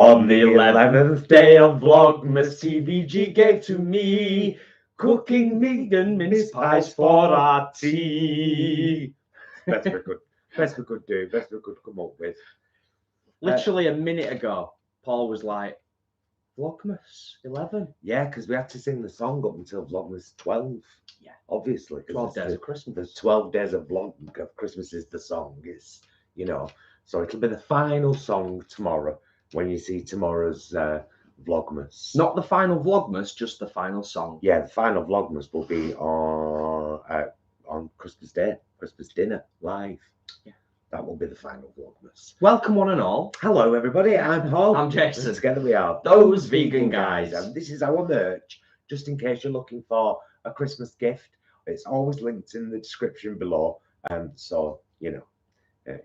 On the 11th day of Vlogmas, TVG gave to me cooking vegan mince pies for our tea. Best we could do, best we could come up with. Literally a minute ago, Paul was like, Vlogmas 11. Yeah, because we had to sing the song up until Vlogmas 12. Yeah, obviously. 12 days of Christmas. The 12 days of Christmas is the song. It's, you know, so it'll be the final song tomorrow when you see tomorrow's Vlogmas. Not the final Vlogmas, just the final song. Yeah, the final Vlogmas will be on Christmas Day, Christmas dinner live. Yeah. That will be the final Vlogmas. Welcome one and all. Hello everybody, I'm Paul. I'm Jason. And together we are Those Vegan Guys. And this is our merch, just in case you're looking for a Christmas gift. It's always linked in the description below. So, you know,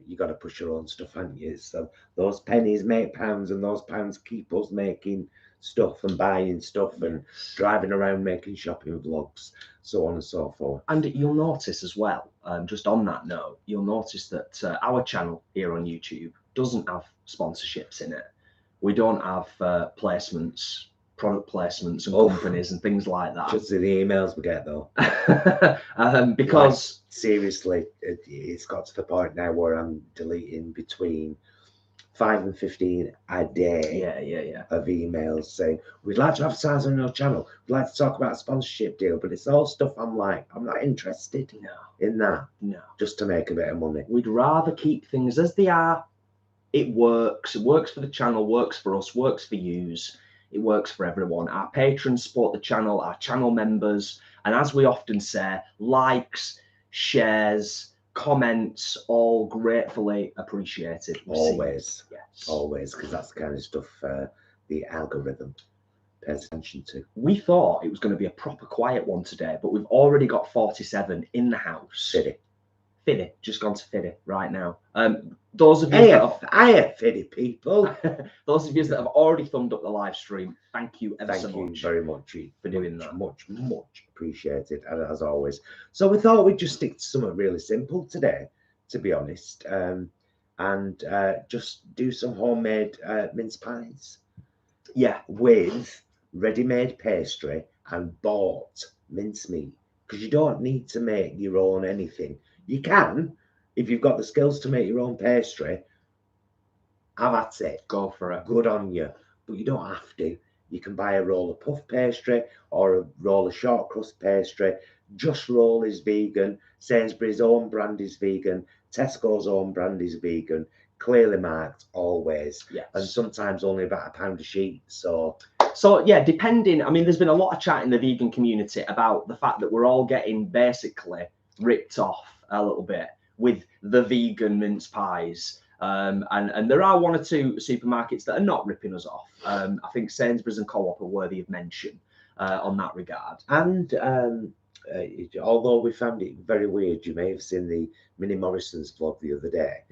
you got to push your own stuff, haven't you? So those pennies make pounds, and those pounds keep us making stuff and buying stuff and driving around making shopping vlogs, so on and so forth. And you'll notice as well, just on that note, you'll notice that our channel here on YouTube doesn't have sponsorships in it. We don't have placements, product placements and companies and things like that. Just the emails we get though. Because like, seriously, it's got to the point now where I'm deleting between 5 and 15 a day of emails saying, we'd like to advertise on your channel, we'd like to talk about a sponsorship deal, but it's all stuff I'm not interested in that. No. Just to make a bit of money. We'd rather keep things as they are. It works for the channel, works for us, works for yous. It works for everyone. Our patrons support the channel, our channel members, and as we often say, likes, shares, comments, all gratefully appreciated. Always. Yes. Always, because that's the kind of stuff the algorithm pays attention to. We thought it was going to be a proper quiet one today, but we've already got 47 in the house. Fiddy, just gone to Fiddy right now. Those of you Fiddy people. Those of you that have already thumbed up the live stream, thank you ever so much. Thank you very much for doing that. Much appreciated, as always. So we thought we'd just stick to something really simple today, to be honest, and just do some homemade mince pies. Yeah, with ready-made pastry and bought mincemeat, because you don't need to make your own anything. You can, if you've got the skills to make your own pastry, have at it. Go for it. Good on you. But you don't have to. You can buy a roll of puff pastry or a roll of short crust pastry. Just Roll is vegan. Sainsbury's own brand is vegan. Tesco's own brand is vegan. Clearly marked always. Yes. And sometimes only about £1 a sheet. So yeah, depending. I mean, there's been a lot of chat in the vegan community about the fact that we're all getting basically ripped off a little bit with the vegan mince pies, and there are one or two supermarkets that are not ripping us off. I think Sainsbury's and Co-op are worthy of mention on that regard. And although we found it very weird, you may have seen the Mini Morrison's vlog the other day.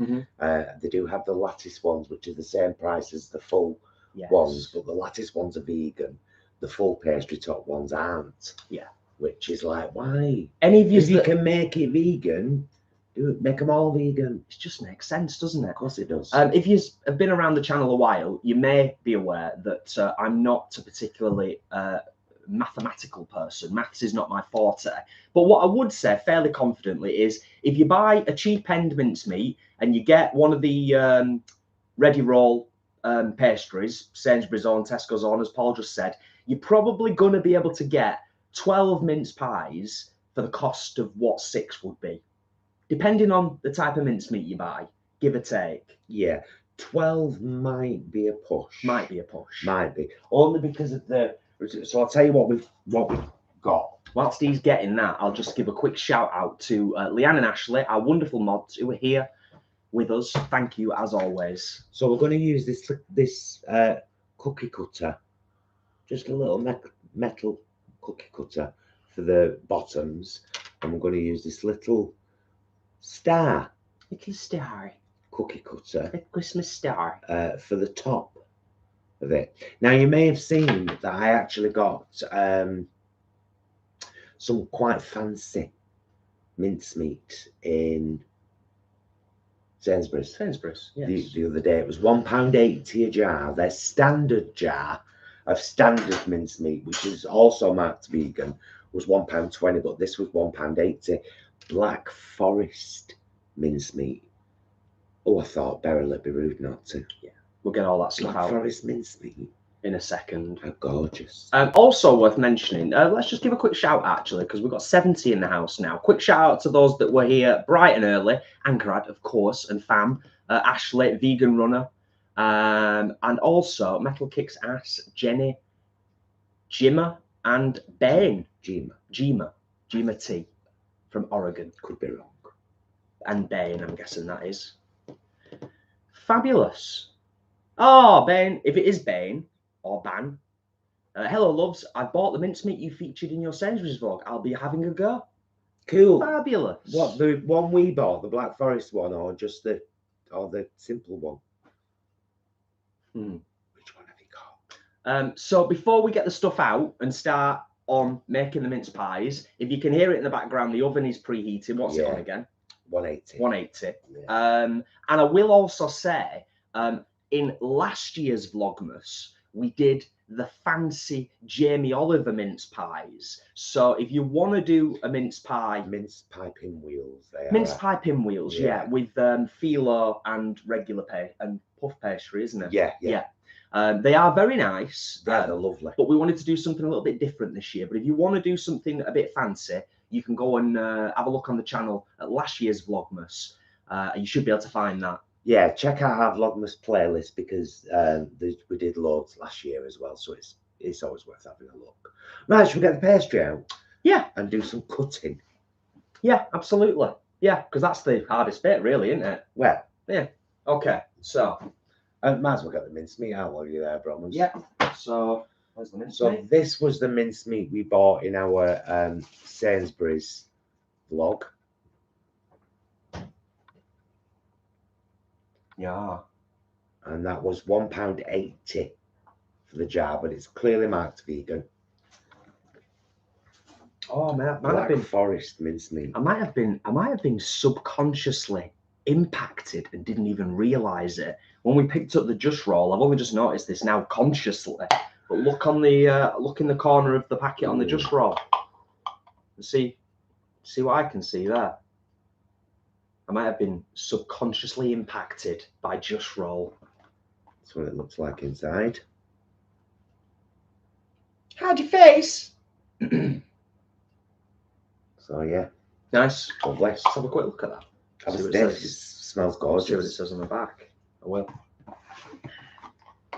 They do have the lattice ones, which are the same price as the full ones, but the lattice ones are vegan. The full pastry top ones aren't. Yeah. Which is like, why? Any of you, if you can make it vegan, do it, make them all vegan. It just makes sense, doesn't it? Of course it does. If you have been around the channel a while, you may be aware that I'm not a particularly mathematical person. Maths is not my forte. But what I would say fairly confidently is if you buy a cheap end mincemeat and you get one of the ready roll pastries, Sainsbury's own, Tesco's own, as Paul just said, you're probably going to be able to get 12 mince pies for the cost of what 6 would be, depending on the type of mincemeat you buy, give or take. Yeah, 12 might be a push. Might be a push. Might be. Only because of the... So I'll tell you what we've got. Whilst he's getting that, I'll just give a quick shout out to Leanne and Ashley, our wonderful mods who are here with us. Thank you, as always. So we're going to use this cookie cutter, just a little metal cookie cutter for the bottoms, and we're going to use this little star cookie cutter, a Christmas star, for the top of it. Now you may have seen that I actually got some quite fancy mincemeat in Sainsbury's. Sainsbury's, yes. The other day. It was £1.80 a jar. Their standard jar of standard mincemeat, which is also marked vegan, was £1.20, but this was £1.80. Black Forest mincemeat. Oh, I thought Beryl would be rude not to. Yeah, we'll get all that stuff Black out Forest mincemeat. in a second. How gorgeous. Also worth mentioning, let's just give a quick shout actually, because we've got 70 in the house now. Quick shout out to those that were here bright and early. Ankarad, of course, and fam. Ashley, vegan runner. And also Metal Kicks Ass, Jenny, Jimmer, and Bane. Jima T from Oregon. Could be wrong. And Bane, I'm guessing that is. Fabulous. Oh, Bane, if it is Bane or Ban. Hello, loves. I bought the mincemeat you featured in your Sainsbury's vlog. I'll be having a go. Cool. Fabulous. What, the one we bought, the Black Forest one, or just the simple one? Which one have you got? So before we get the stuff out and start on making the mince pies, if you can hear it in the background, the oven is preheating. What's it on again? 180. 180. Yeah. And I will also say, in last year's Vlogmas, we did the fancy Jamie Oliver mince pies. So if you want to do a mince pie pinwheels, mince pie pinwheels, yeah, with phyllo and regular and puff pastry, isn't it? Yeah. They are very nice. Yeah, they're lovely. But we wanted to do something a little bit different this year. But if you want to do something a bit fancy, you can go and have a look on the channel at last year's Vlogmas. You should be able to find that. Yeah, check out our Vlogmas playlist because we did loads last year as well, so it's always worth having a look. Right, should we get the pastry out? Yeah. And do some cutting? Yeah, absolutely. Yeah, because that's the hardest bit, really, isn't it? Well, yeah. Okay, so. Might as well get the mincemeat out while you're there, Bromans. Yeah. So, where's the mincemeat? So this was the mincemeat we bought in our Sainsbury's vlog. Yeah. And that was £1.80 for the jar, but it's clearly marked vegan. Oh man, Black Forest mincemeat. I might have been subconsciously impacted and didn't even realise it. When we picked up the Just Roll, I've only just noticed this now consciously. But look on the look in the corner of the packet on the Just Roll. And see what I can see there. I might have been subconsciously impacted by Just Roll. That's what it looks like inside. How'd your face? So yeah. Nice. Lovely. Let's have a quick look at that. It smells gorgeous. See what it says on the back. I will.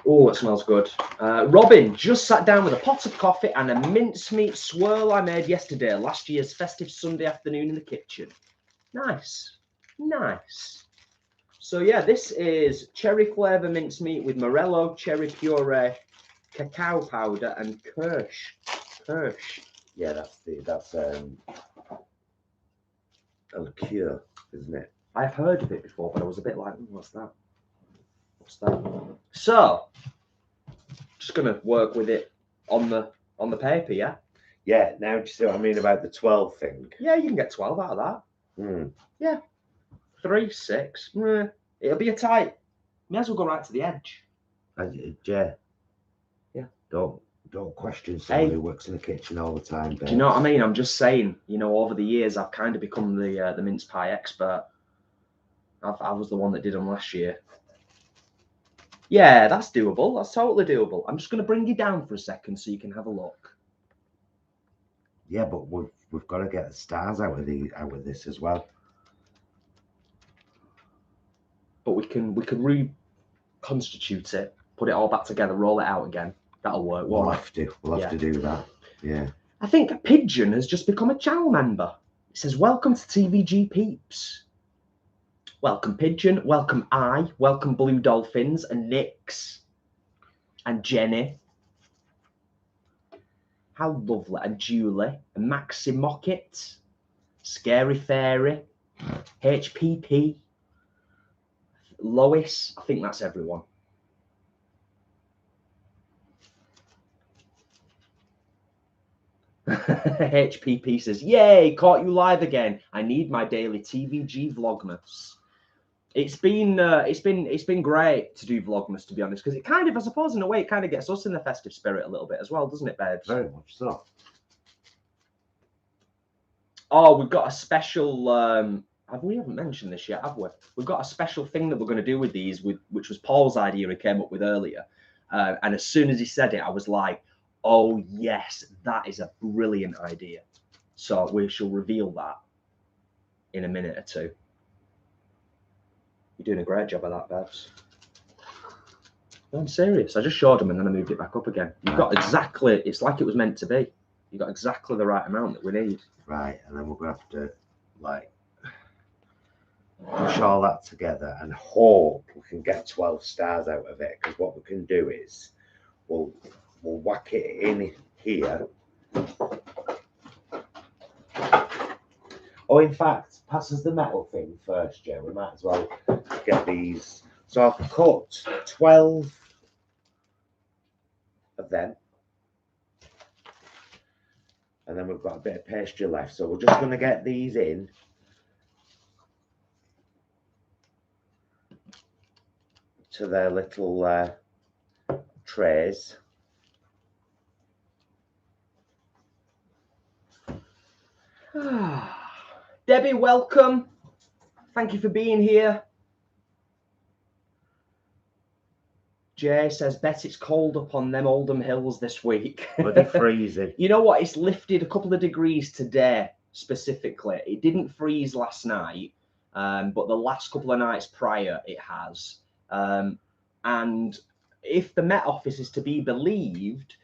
Oh, it smells good. Robin just sat down with a pot of coffee and a mincemeat swirl I made yesterday, last year's festive Sunday afternoon in the kitchen. Nice. Nice. So yeah, this is cherry flavour mincemeat with morello, cherry puree, cacao powder, and kirsch. Yeah, that's a liqueur, isn't it? I've heard of it before, but I was a bit like, what's that? What's that? So, just gonna work with it on the paper, yeah. Yeah. Now, do you see what I mean about the 12 thing? Yeah, you can get 12 out of that. Yeah. 3, 6. It'll be a tight. May as well go right to the edge. Yeah. Yeah. Don't question someone who works in the kitchen all the time. Do you know what I mean? I'm just saying, over the years, I've kind of become the mince pie expert. I was the one that did them last year. Yeah, that's doable. That's totally doable. I'm just going to bring you down for a second so you can have a look. Yeah, but we've got to get the stars out of this as well. But we can reconstitute it, put it all back together, roll it out again. That'll work. We'll have to do that. Yeah. I think Pigeon has just become a channel member. It says, "Welcome to TVG peeps." Welcome Pigeon. Welcome Welcome Blue Dolphins and Nix and Jenny. How lovely. And Julie and Maxi Mockett, Scary Fairy, HPP, Lois. I think that's everyone. HPP says, "Yay, caught you live again. I need my daily TVG Vlogmas." It's been great to do Vlogmas, to be honest, because it kind of, I suppose, in a way, it kind of gets us in the festive spirit a little bit as well, doesn't it, babes? Very much so. Oh, we've got a special. We haven't mentioned this yet, have we? We've got a special thing that we're going to do with these, which was Paul's idea he came up with earlier. And as soon as he said it, I was like, "Oh yes, that is a brilliant idea." So we shall reveal that in a minute or two. You're doing a great job of that, babes. No, I'm serious. I just showed him and then I moved it back up again. You've got exactly. It's like it was meant to be. You got exactly the right amount that we need. Right, and then we're going to have to like push all that together and hope we can get 12 stars out of it. Because what we can do is we'll whack it in here. Oh, in fact, pass us the metal thing first, Joe. We might as well get these. So I've cut 12 of them. And then we've got a bit of pastry left. So we're just going to get these in. To their little trays. Debbie, welcome. Thank you for being here. Jay says, bet it's cold up on them Oldham hills this week. Bloody freezing. You know what? It's lifted a couple of degrees today, specifically. It didn't freeze last night, but the last couple of nights prior, it has. And if the Met Office is to be believed,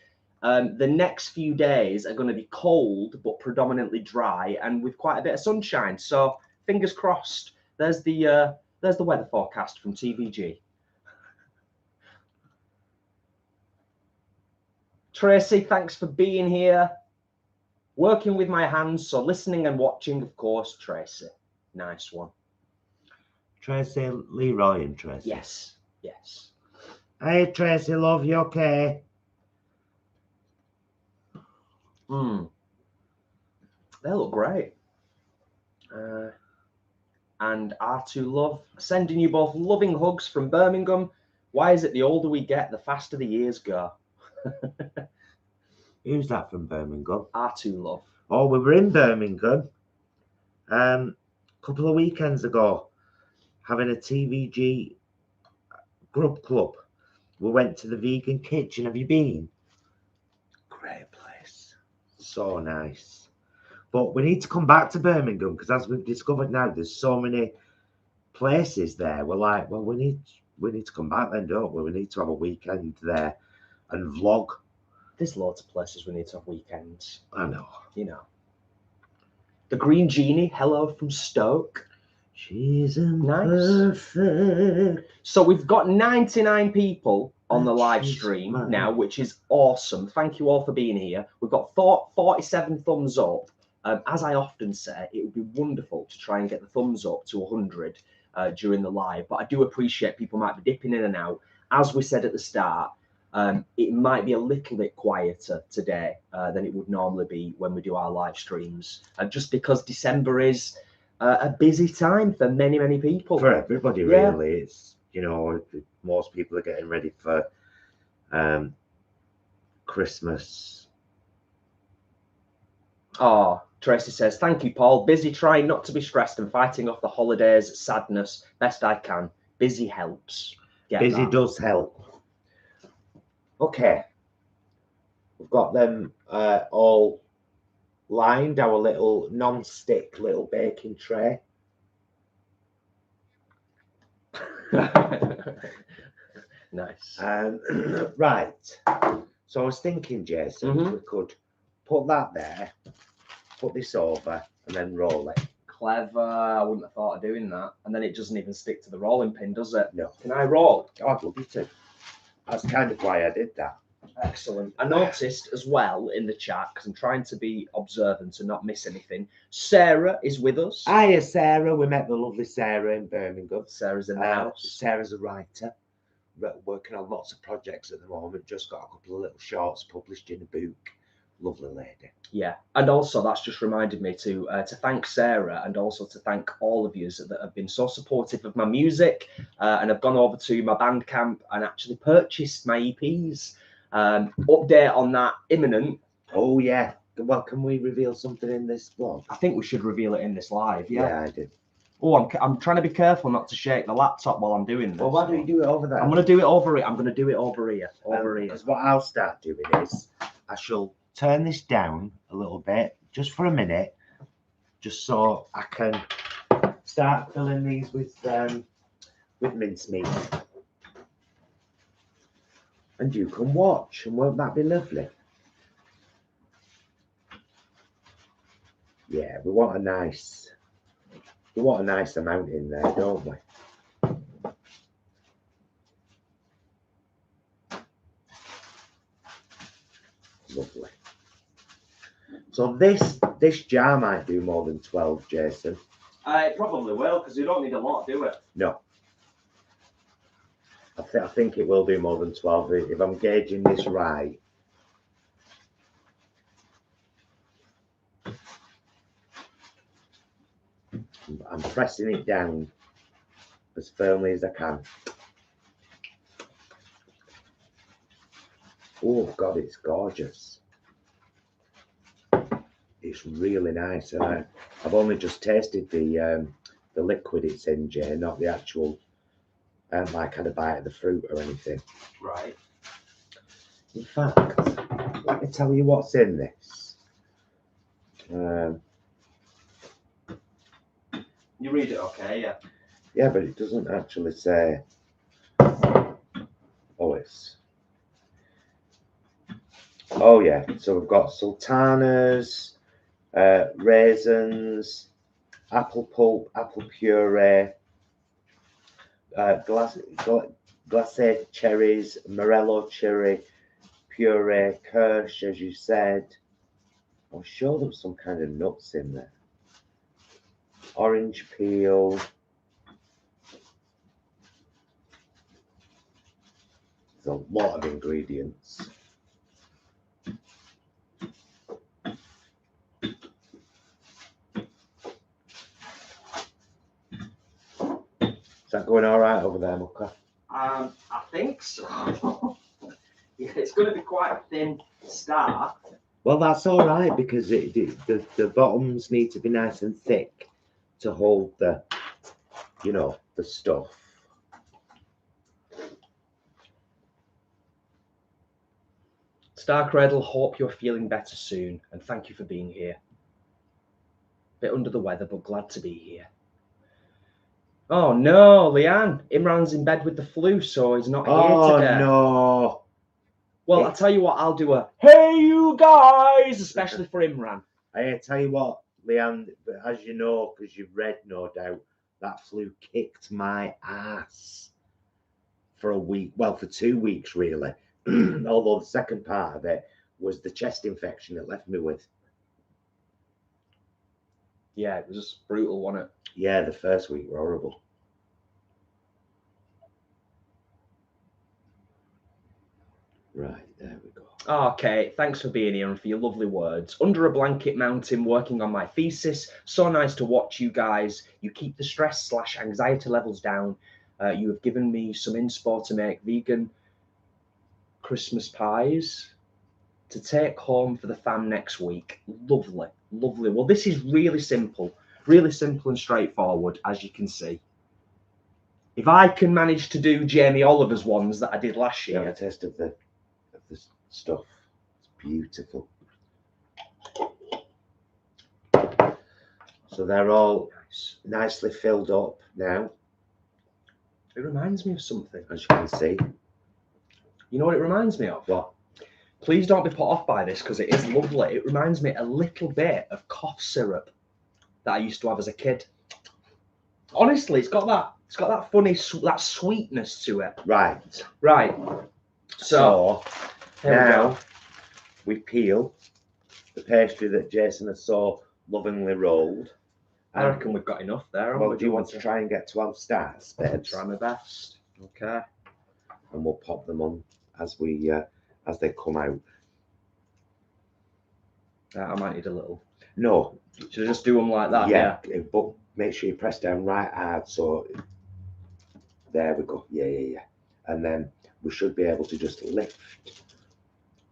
the next few days are going to be cold, but predominantly dry and with quite a bit of sunshine. So fingers crossed. There's the weather forecast from TVG. Tracy, thanks for being here. Working with my hands, so listening and watching, of course, Tracy. Nice one. Tracy, Leroy and Tracy. Yes, yes. Hey, Tracy, love, you okay? They look great. And R2 Love, sending you both loving hugs from Birmingham. Why is it the older we get, the faster the years go? Who's that from Birmingham? R2 Love. Oh, we were in Birmingham a couple of weekends ago having a TVG grub club. We went to the vegan kitchen. Have you been? Great place. So nice. But we need to come back to Birmingham because as we've discovered now, there's so many places there. We're like, well, we need to come back then, don't we? We need to have a weekend there and vlog. There's loads of places we need to have weekends. I know. You know. The Green Genie, hello from Stoke. She's nice. Perfect. So we've got 99 people on the live stream now, which is awesome. Thank you all for being here. We've got 47 thumbs up. As I often say, it would be wonderful to try and get the thumbs up to 100 during the live. But I do appreciate people might be dipping in and out. As we said at the start, it might be a little bit quieter today than it would normally be when we do our live streams. Just because December is a busy time for many, many people. For everybody, really. It's, you know, most people are getting ready for Christmas. Oh, Tracy says, thank you, Paul. Busy trying not to be stressed and fighting off the holidays, sadness, best I can. Busy helps. Busy does help. Okay. We've got them all lined, our little non-stick little baking tray. Nice. Right. So I was thinking, Jason, we could put that there, put this over, and then roll it. Clever. I wouldn't have thought of doing that. And then it doesn't even stick to the rolling pin, does it? No. Can I roll? Oh, I'd love you to. That's kind of why I did that. Excellent. I noticed as well in the chat, because I'm trying to be observant to not miss anything. Sarah is with us. Hiya, Sarah. We met the lovely Sarah in Birmingham. Sarah's in the house. Sarah's a writer, working on lots of projects at the moment. Just got a couple of little shorts published in a book, lovely lady. Yeah, and also that's just reminded me to thank Sarah, and also to thank all of you that have been so supportive of my music, and have gone over to my Bandcamp and actually purchased my EPs. Update on that imminent. Oh yeah. Well, can we reveal something in this vlog? I think we should reveal it in this live. Yeah, I did. Oh, I'm trying to be careful not to shake the laptop while I'm doing this. Well, why don't you do it over there? I'm going to do it over here. I'm going to do it over here. Because what I'll start doing is I shall turn this down a little bit, just for a minute, just so I can start filling these with mincemeat. And you can watch, and won't that be lovely? Yeah, we want a nice amount in there, don't we? Lovely. So this jar might do more than 12, Jason. It probably will, because you don't need a lot, do it? No. I think it will do more than 12 if I'm gauging this right. I'm pressing it down as firmly as I can. Oh God, it's gorgeous. It's really nice, and I've only just tasted the liquid it's in, Jay, not the actual. I haven't like had a bite of the fruit or anything. Right. In fact, let me tell you what's in this. You read it okay, yeah? Yeah, but it doesn't actually say. Oh, it's. Oh yeah, so we've got sultanas, raisins, apple pulp, apple puree, glacé cherries, morello cherry puree, kirsch, as you said. I'm sure there was some kind of nuts in there. Orange peel. There's a lot of ingredients. Is that going all right over there, Mucker? I think so. Yeah, it's going to be quite a thin start. Well, that's all right, because the bottoms need to be nice and thick to hold the, the stuff. Star Cradle, hope you're feeling better soon, and thank you for being here. Bit under the weather, but glad to be here. Oh no, Leanne, Imran's in bed with the flu, so he's not here today. Oh no. Well, I'll tell you what, I'll do a hey you guys, especially for Imran. I tell you what, Leanne, as you know, because you've read, no doubt, that flu kicked my ass for a week. Well, for 2 weeks, really. Although the second part of it was the chest infection it left me with. Yeah, it was just brutal, wasn't it? Yeah, the first week were horrible. Right, there we go. Okay, thanks for being here and for your lovely words. Under a blanket mountain, working on my thesis. So nice to watch you guys. You keep the stress/anxiety levels down. You have given me some inspo to make vegan Christmas pies to take home for the fam next week. Lovely, lovely. Well, this is really simple and straightforward, as you can see. If I can manage to do Jamie Oliver's ones that I did last year. Yeah, a taste of the stuff. It's beautiful. So they're all nicely filled up now. It reminds me of something. As you can see. You know what it reminds me of? What? Please don't be put off by this, because it is lovely. It reminds me a little bit of cough syrup that I used to have as a kid. Honestly, it's got that funny, that sweetness to it. Right. Right. So now we peel the pastry that Jason has so lovingly rolled. I reckon we've got enough there. Well, do you want to try and get 12 stars, babes? Try my best. Okay. And we'll pop them on as they come out. I might need a little. No. Should I just do them like that? Yeah. But make sure you press down right hard. So there we go. Yeah. And then we should be able to just lift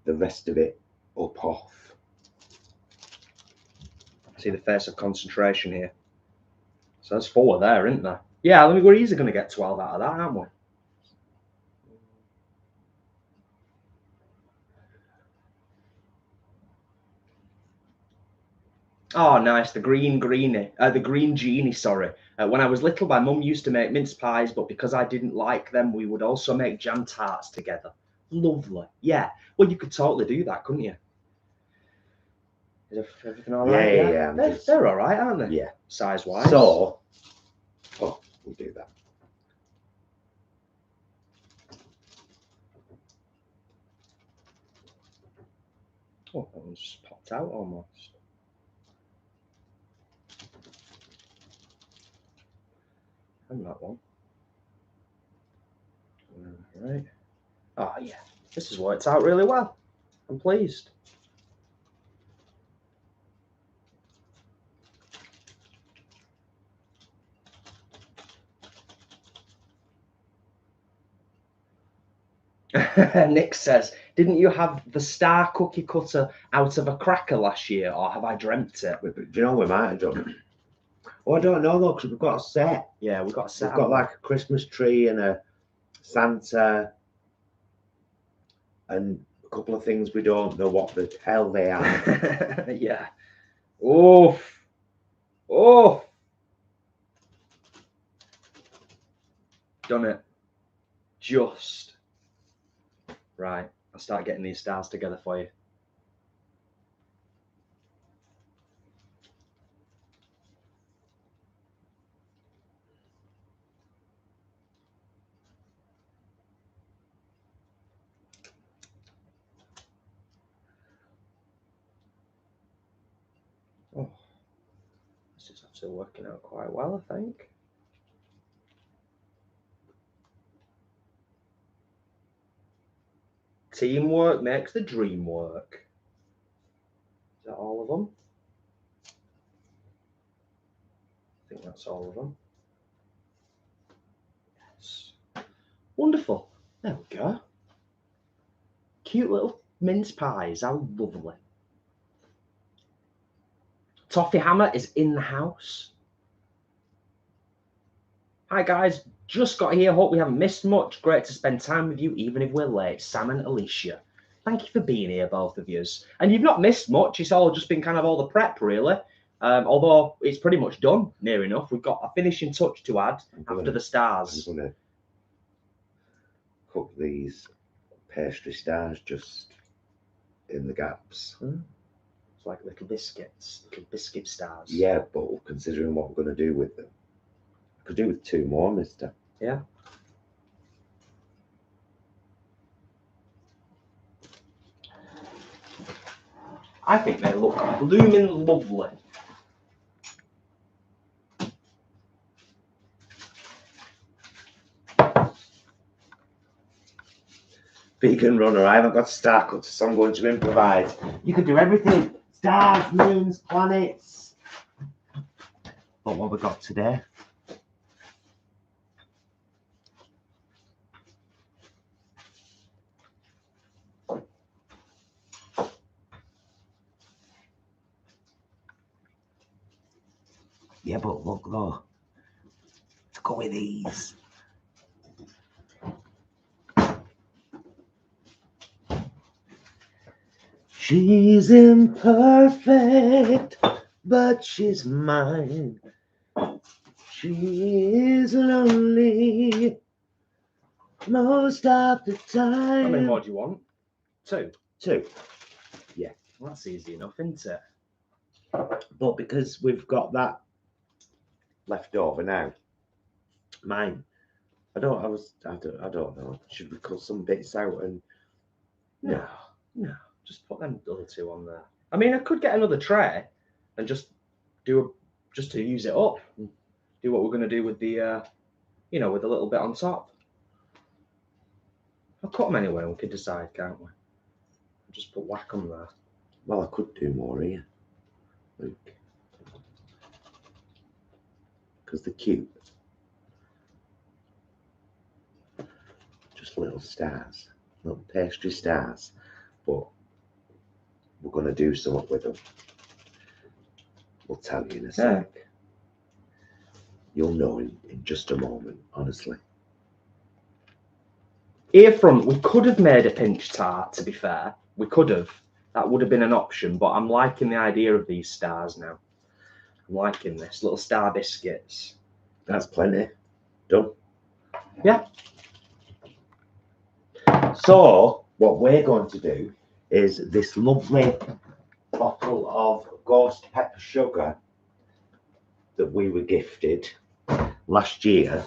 the rest of it up off. See the face of concentration here. So there's 4 there, isn't there? Yeah, I mean, we're easily going to get 12 out of that, aren't we? Oh, nice. The green genie, sorry. When I was little, my mum used to make mince pies, but because I didn't like them, we would also make jam tarts together. Lovely. Yeah. Well, you could totally do that, couldn't you? Is everything all right? Yeah. They're all right, aren't they? Yeah. Size-wise. So, we'll do that. Oh, that one's just popped out almost. And that one. All right. Oh, yeah. This has worked out really well. I'm pleased. Nick says, didn't you have the star cookie cutter out of a cracker last year, or have I dreamt it? Do you know we might have done? Oh, I don't know though, because we've got a set. Yeah, we've got a set. We've got like a Christmas tree and a Santa and a couple of things we don't know what the hell they are. Yeah. Oh. Done it. Just. Right, I'll start getting these stars together for you. Oh, this is actually working out quite well, I think. Teamwork makes the dream work. Is that all of them? I think that's all of them. Yes. Wonderful. There we go. Cute little mince pies. How lovely. Toffee Hammer is in the house. Hi guys, just got here. Hope we haven't missed much. Great to spend time with you, even if we're late. Sam and Alicia. Thank you for being here, both of you. And you've not missed much. It's all just been kind of all the prep, really. Although it's pretty much done, near enough. We've got a finishing touch to add after the stars. I'm going to cook these pastry stars just in the gaps. It's like little biscuits, little biscuit stars. Yeah, but considering what we're going to do with them, I could do with 2 more, mister. Yeah. I think they look blooming lovely. Vegan runner, I haven't got star cutter, so I'm going to improvise. You could do everything. Stars, moons, planets. But what we got today? Yeah, but look though. Let's go with these. She's imperfect, but she's mine. She is lonely most of the time. How many more do you want? 2? 2. Yeah. Well, that's easy enough, isn't it? But because we've got that left over now, mine. I don't know. Should we cut some bits out and No. Just put them other 2 on there. I mean, I could get another tray and just to use it up. Do what we're going to do with the, with a little bit on top. I'll cut them anyway. We can decide, can't we? Just put whack on there. Well, I could do more here. Look. Because they're cute. Just little stars. Little pastry stars. But we're going to do something with them. We'll tell you in a sec. You'll know in just a moment, honestly. Here front, we could have made a pinch tart, to be fair. We could have. That would have been an option, but I'm liking the idea of these stars now. I'm liking this. Little star biscuits. That's plenty. Done. Yeah. So, what we're going to do is this lovely bottle of ghost pepper sugar that we were gifted last year.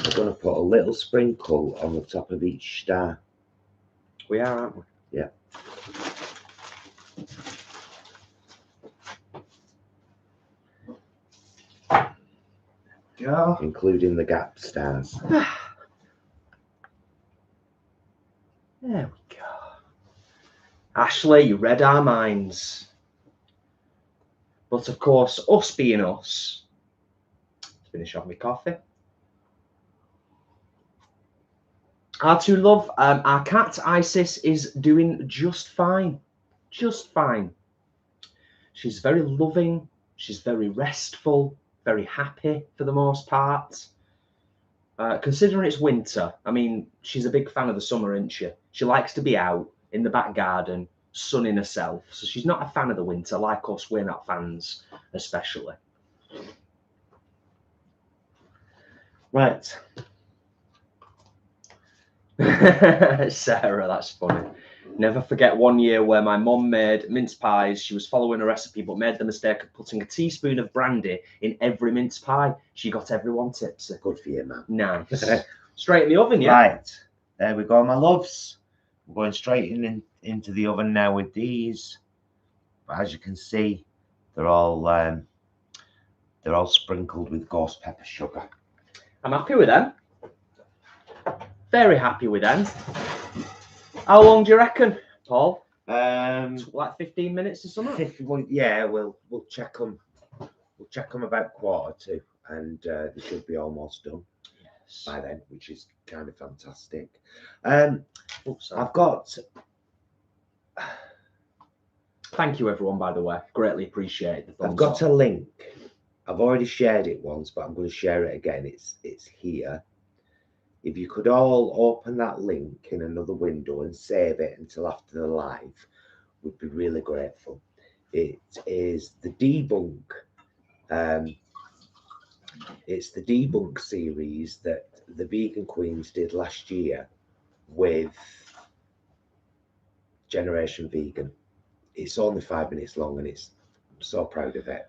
We're going to put a little sprinkle on the top of each star. We are, aren't we? Yeah. Yeah. Including the gap stars. There we go. Ashley, you read our minds. But of course, us being us, finish off my coffee. R2 love, our cat Isis is doing just fine. Just fine. She's very loving. She's very restful, very happy for the most part. Considering it's winter, I mean, she's a big fan of the summer, isn't she? She likes to be out in the back garden, sunning herself. So she's not a fan of the winter, like us, we're not fans, especially. Right. Sarah, that's funny. Never forget one year where my mum made mince pies. She was following a recipe, but made the mistake of putting a teaspoon of brandy in every mince pie. She got everyone tipsy. Good for you, man. Nice. Straight in the oven, yeah? Right. There we go, my loves. We're going straight into the oven now with these. But as you can see, they're all sprinkled with ghost pepper sugar. I'm happy with them. Very happy with them. How long do you reckon, Paul? Like 15 minutes or something? 51. Yeah, we'll check them. We'll check them about 1:45, and they should be almost done by then, which is kind of fantastic. I've got. Thank you, everyone. By the way, greatly appreciate the thumbs I've got up. a link. I've already shared it once, but I'm going to share it again. It's here. If you could all open that link in another window and save it until after the live, would be really grateful. It is the debunk. It's the debunk series that the Vegan Queens did last year with Generation Vegan. It's only 5 minutes long, and I'm so proud of it.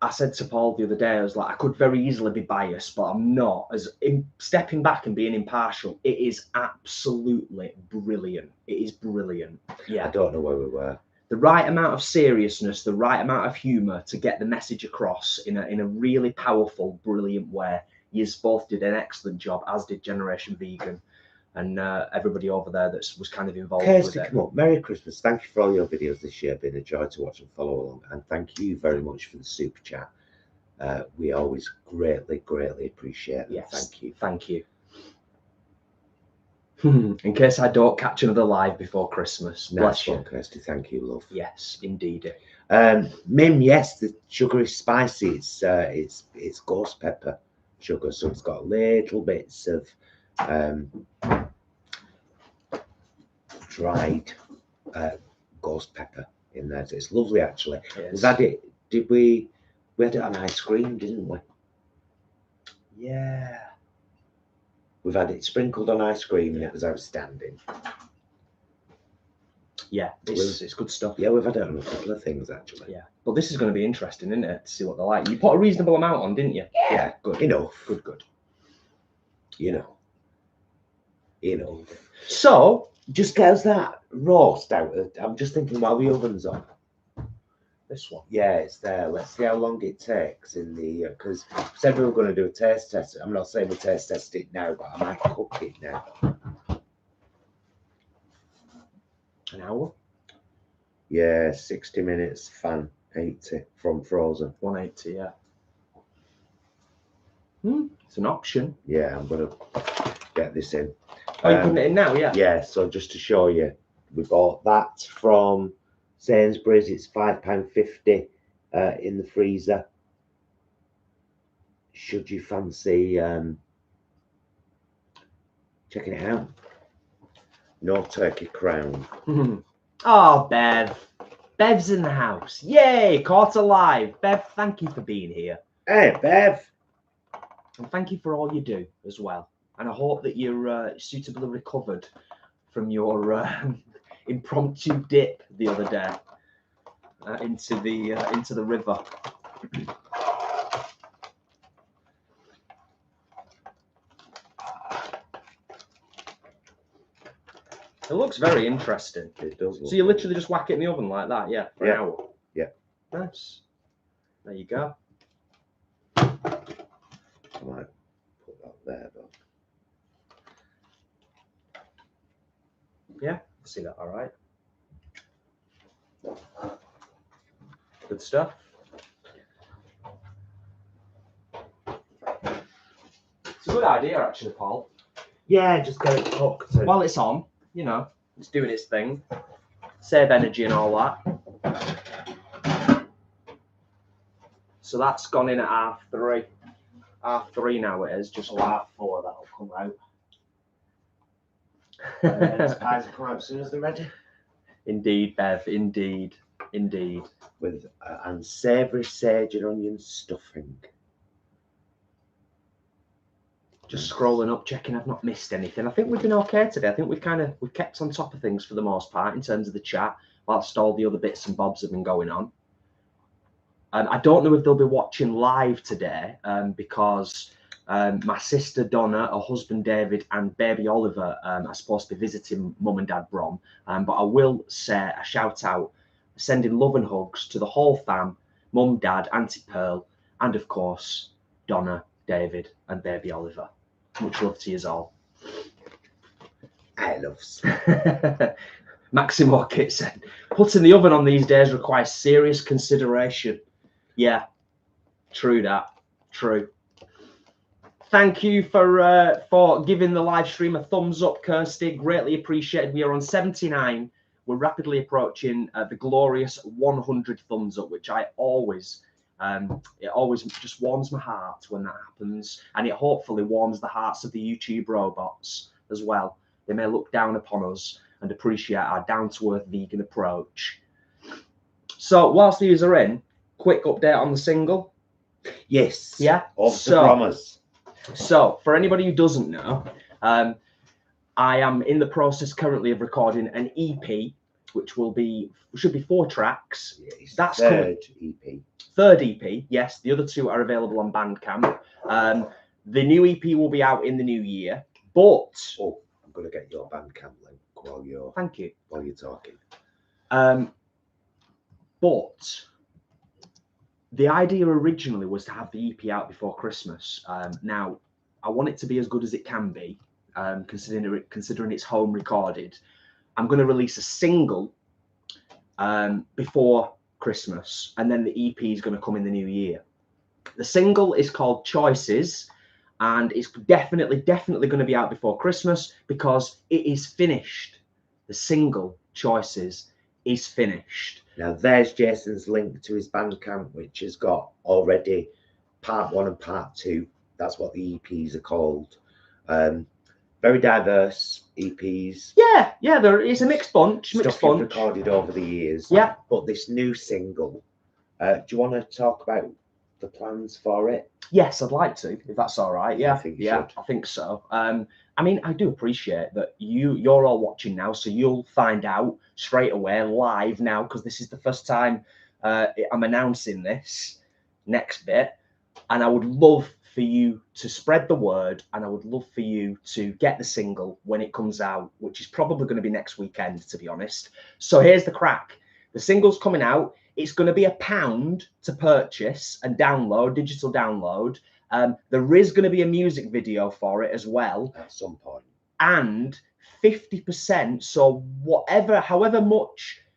I said to Paul the other day, I was like, I could very easily be biased, but I'm not. Stepping back and being impartial, it is absolutely brilliant. It is brilliant. Yeah. I don't know where we were. The right amount of seriousness, the right amount of humour to get the message across in a really powerful, brilliant way. You both did an excellent job, as did Generation Vegan, and everybody over there that was kind of involved with it. Come up. Merry Christmas. Thank you for all your videos this year. Been a joy to watch and follow along. And thank you very much for the super chat. We always greatly appreciate it. Yes. Thank you. Thank you. In case I don't catch another live before Christmas. Nice one, Kirsty. Thank you, love. Yes, indeed. Mim, yes, the sugar is spicy. It's ghost pepper sugar, so it's got little bits of dried ghost pepper in there. So it's lovely, actually. Yes. Was that it? We had it on ice cream, didn't we? Yeah. We've had it sprinkled on ice cream, and it was outstanding. Yeah, it's good stuff. Yeah, we've had it on a couple of things, actually. Yeah, but this is going to be interesting, isn't it? To see what they're like. You put a reasonable amount on, didn't you? Yeah, good. Enough. Good. You know. So, just get us that roast out. I'm just thinking while the oven's on. This one. Yeah, it's there. Let's see how long it takes in the because we said we were going to do a taste test. I'm not saying we'll taste test it now, but I might cook it now. An hour? Yeah, 60 minutes, fan 80 from frozen. 180, yeah. It's an option. Yeah, I'm gonna get this in. Oh, you're putting it in now, yeah? Yeah, so just to show you, we bought that from Sainsbury's. It's £5.50 in the freezer. Should you fancy checking it out? No turkey crown. Oh, Bev. Bev's in the house. Yay, caught alive. Bev, thank you for being here. Hey, Bev. And thank you for all you do as well. And I hope that you're suitably recovered from your impromptu dip the other day into the river. It looks very interesting. It does. So you literally just whack it in the oven like that, yeah, for an hour. Yeah. Nice. There you go. I might put that there, though. Yeah, I see that. All right. Good stuff. It's a good idea, actually, Paul. Yeah, just get it cooked. While it's on, you know, it's doing its thing. Save energy and all that. So that's gone in at 3:30. 3:30 now it is, just like 4 that'll come out. Pies come out as soon as they're ready. Indeed, Bev, indeed, indeed. With unsavoury sage and onion stuffing. Just scrolling up, checking I've not missed anything. I think we've been okay today. I think we've kept on top of things for the most part in terms of the chat, whilst all the other bits and bobs have been going on. I don't know if they'll be watching live today because my sister Donna, her husband David, and baby Oliver are supposed to be visiting Mum and Dad Brom. But I will say a shout out, sending love and hugs to the whole fam, Mum, Dad, Auntie Pearl, and of course Donna, David, and baby Oliver. Much love to you all. I loves. Maximo Kit said, putting the oven on these days requires serious consideration. Yeah, true that. True. Thank you for giving the live stream a thumbs up, Kirsty. Greatly appreciated. We are on 79. We're rapidly approaching the glorious 100 thumbs up, which I always, it always just warms my heart when that happens. And it hopefully warms the hearts of the YouTube robots as well. They may look down upon us and appreciate our down-to-earth vegan approach. So whilst these are in, quick update on the single. Yes. Yeah. Of the promise. So for anybody who doesn't know, I am in the process currently of recording an EP, which should be 4 tracks. Yes, That's third EP. Third EP, yes. The other 2 are available on Bandcamp. The new EP will be out in the new year, but I'm gonna get your Bandcamp link while you're talking. But the idea originally was to have the EP out before Christmas. Now, I want it to be as good as it can be, considering it's home recorded. I'm going to release a single before Christmas, and then the EP is going to come in the new year. The single is called Choices, and it's definitely going to be out before Christmas because it is finished. The single Choices is finished. Now there's Jason's link to his Bandcamp, which has got already part 1 and part 2. That's what the EPs are called. Very diverse EPs. Yeah, it's a mixed bunch. Stuff you've recorded over the years. Yeah. But this new single, do you want to talk about the plans for it? Yes, I'd like to, if that's all right. Yeah, I think you should. I think so. I mean, I do appreciate that you're all watching now, so you'll find out straight away live now, because this is the first time I'm announcing this next bit, and I would love for you to spread the word, and I would love for you to get the single when it comes out, which is probably going to be next weekend, to be honest. So here's the crack. The single's coming out. It's going to be £1 to purchase and download, digital download. There is going to be a music video for it as well. At some point. and 50%. So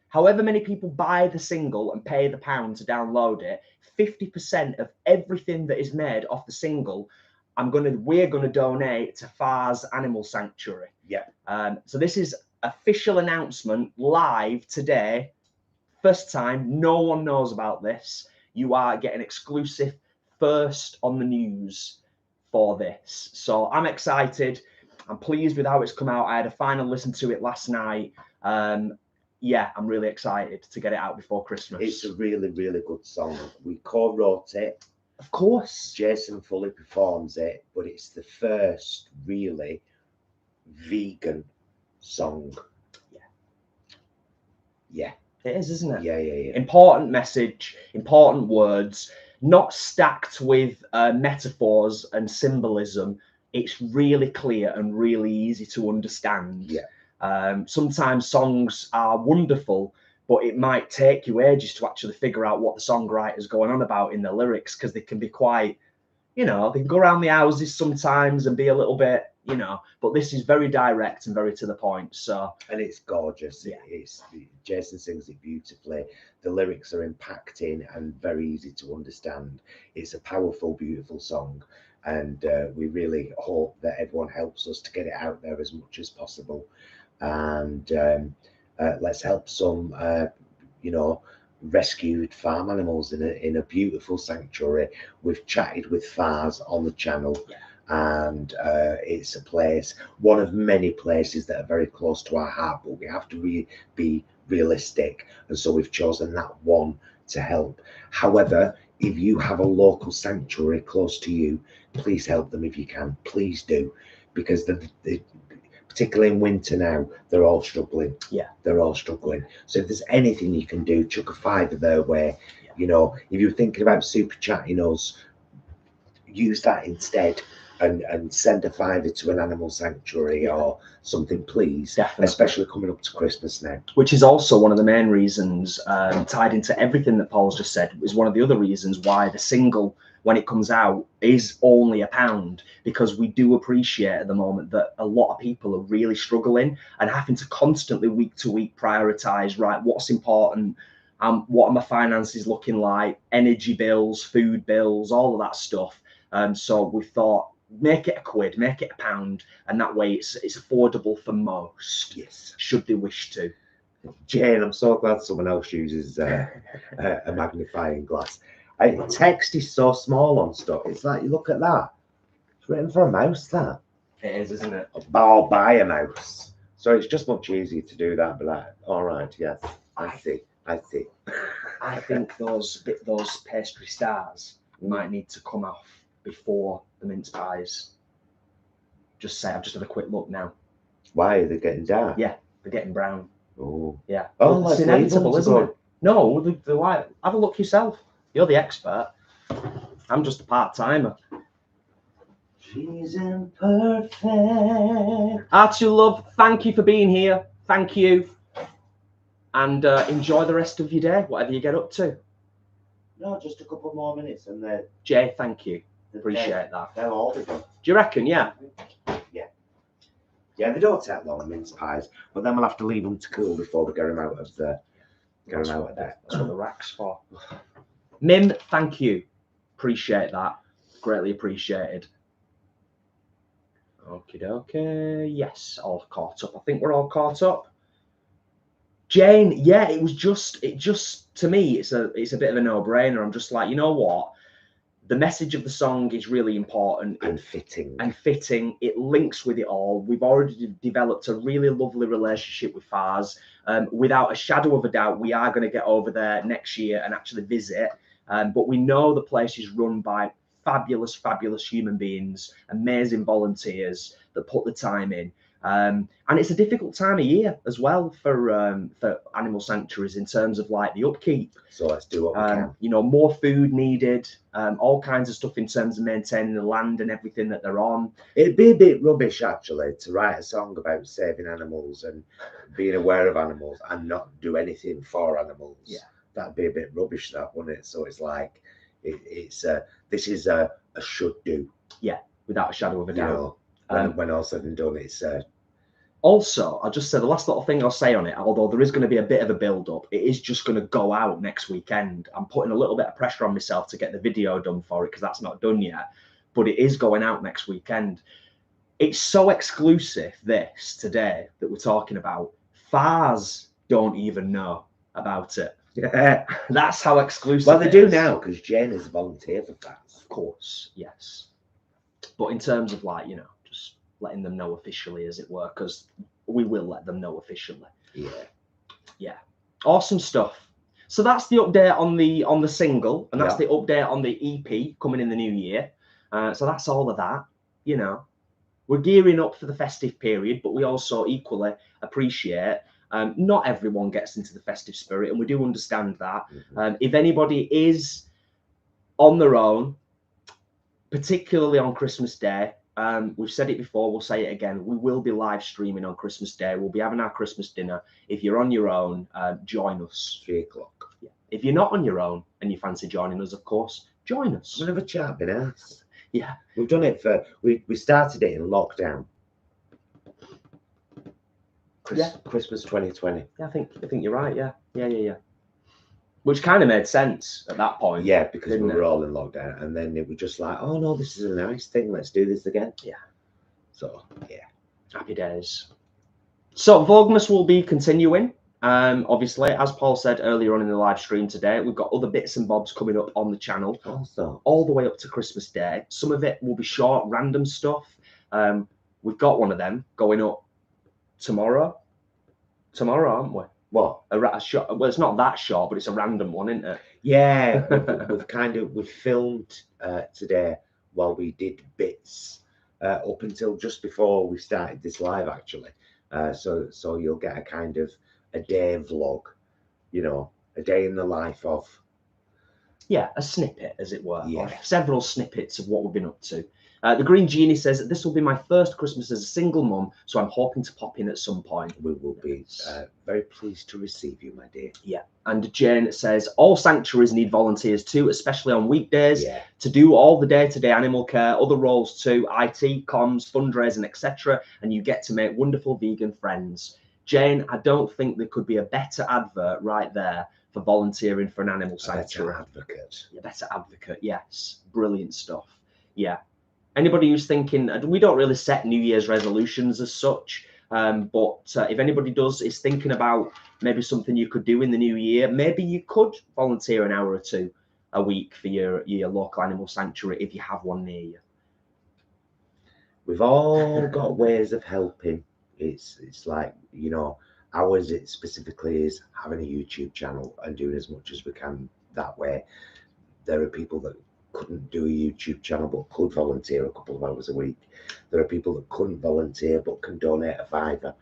however many people buy the single and pay the £1 to download it, 50% of everything that is made off the single, we're gonna donate to FAR's Animal Sanctuary. Yeah. So this is official announcement live today. First time, no one knows about this. You are getting exclusive first on the news for this. So I'm excited. I'm pleased with how it's come out. I had a final listen to it last night. Yeah, I'm really excited to get it out before Christmas. It's a really, really good song. We co-wrote it. Of course. Jason fully performs it, but it's the first really vegan song. Yeah. Yeah. It is, isn't it? Yeah, yeah, yeah. Important message, important words, not stacked with metaphors and symbolism. It's really clear and really easy to understand. Yeah. Sometimes songs are wonderful, but it might take you ages to actually figure out what the songwriter's going on about in the lyrics, because they can be quite, you know, they can go around the houses sometimes and be a little bit, you know, but this is very direct and very to the point. So, and it's gorgeous. Yeah. Jason sings it beautifully. The lyrics are impacting and very easy to understand. It's a powerful, beautiful song, and we really hope that everyone helps us to get it out there as much as possible. And let's help some, you know, rescued farm animals in a beautiful sanctuary. We've chatted with FARS on the channel. Yeah. And it's a place, one of many places that are very close to our heart, but we have to be realistic, and so we've chosen that one to help. However, if you have a local sanctuary close to you, please help them if you can. Please do, because particularly in winter now, they're all struggling. Yeah, they're all struggling. So if there's anything you can do, chuck a £5 their way. Yeah. You know, if you're thinking about super chatting us, use that instead, and send a £5 to an animal sanctuary. Yeah. Or something, please. Definitely. Especially coming up to Christmas now. Which is also one of the main reasons, tied into everything that Paul's just said, is one of the other reasons why the single, when it comes out, is only £1, because we do appreciate at the moment that a lot of people are really struggling and having to constantly week to week prioritize, right, what's important, what are my finances looking like, energy bills, food bills, all of that stuff. So we thought, make it £1, make it £1, and that way it's affordable for most. Yes, should they wish to. Jane, I'm so glad someone else uses a magnifying glass. Text is so small on stuff. It's like, you look at that. It's written for a mouse, that. It is, isn't it? I'll buy a mouse. So it's just much easier to do that. But like, all right, yes, I see. I think those pastry stars might need to come off before the mince pies. I've just had a quick look now. Why are they getting dark? Yeah, they're getting brown. Oh. Yeah. Oh, it's inevitable, isn't it? No, the white. Have a look yourself. You're the expert. I'm just a part-timer. She's imperfect. Archie, love, thank you for being here. Thank you. And enjoy the rest of your day, whatever you get up to. No, just a couple more minutes and then. Jay, thank you. Appreciate that. They'll all be done. Do you reckon? Yeah. Yeah, they don't take long, mince pies, but then we'll have to leave them to cool before we get them out of the. That's what the rack's for. Mim, thank you. Appreciate that. Greatly appreciated. Okie dokie. Yes, all caught up. I think we're all caught up. Jane, yeah, it just to me, it's a bit of a no-brainer. I'm just like, you know what? The message of the song is really important and fitting. It links with it all. We've already developed a really lovely relationship with FARS. Without a shadow of a doubt, we are going to get over there next year and actually visit. But we know the place is run by fabulous, fabulous human beings, amazing volunteers that put the time in. And it's a difficult time of year as well for animal sanctuaries in terms of like the upkeep. So let's do what we can. You know, more food needed, all kinds of stuff in terms of maintaining the land and everything that they're on. It'd be a bit rubbish actually to write a song about saving animals and being aware of animals and not do anything for animals. Yeah, that'd be a bit rubbish, that, wouldn't it? So it's like this is a should do. Yeah, without a shadow of a doubt. You know, When all said and done, it's also, I'll just say the last little thing I'll say on it, although there is going to be a bit of a build-up, it is just going to go out next weekend. I'm putting a little bit of pressure on myself to get the video done for it because that's not done yet, but it is going out next weekend. It's so exclusive, this, today, that we're talking about. FARS don't even know about it. yeah. That's how exclusive Well, they it do is. now because Jane is a volunteer for FARS. Of course, yes. But in terms of like, just letting them know officially, as it were, because we will let them know officially. Yeah, awesome stuff. So that's the update on the single, and that's the update on the EP coming in the new year. So that's all of that. We're gearing up for the festive period, but we also equally appreciate not everyone gets into the festive spirit, and we do understand that. If anybody is on their own, particularly on Christmas Day, we've said it before, we'll say it again, we will be live streaming on Christmas Day. We'll be having our Christmas dinner. If you're on your own, join us. 3 o'clock. Yeah. If you're not on your own and you fancy joining us, of course, join us. We'll have a chat, been asked. Yeah. We've done it we started it in lockdown. Christmas 2020. Yeah, I think you're right, yeah. Which kind of made sense at that point. Yeah, because we were all in lockdown, and then it was just like, oh no, this is a nice thing. Let's do this again. Yeah. So yeah, happy days. So Vlogmas will be continuing. Obviously, as Paul said earlier on in the live stream today, we've got other bits and bobs coming up on the channel. Also, all the way up to Christmas Day. Some of it will be short, random stuff. We've got one of them going up tomorrow. Tomorrow, aren't we? What? A short. Well, it's not that short, but it's a random one, isn't it? Yeah, we've filmed today while we did bits up until just before we started this live, actually. So you'll get a kind of a day vlog, a day in the life of. Yeah, a snippet, as it were. Yeah. Or several snippets of what we've been up to. The Green Genie says that this will be my first Christmas as a single mum, so I'm hoping to pop in at some point. We will be very pleased to receive you, my dear. Yeah. And Jane says, all sanctuaries need volunteers too, especially on weekdays, to do all the day-to-day animal care, other roles too, IT, comms, fundraising, etc. And you get to make wonderful vegan friends. Jane, I don't think there could be a better advert right there for volunteering for an animal sanctuary. A better advocate. A better advocate, yes. Brilliant stuff. Yeah. Anybody who's thinking, we don't really set New Year's resolutions as such, but if anybody is thinking about maybe something you could do in the new year, maybe you could volunteer an hour or two a week for your local animal sanctuary if you have one near you. We've all got ways of helping. It's like, ours it specifically is having a YouTube channel and doing as much as we can that way. There are people that couldn't do a YouTube channel but could volunteer a couple of hours a week. There are people that couldn't volunteer but can donate a £5.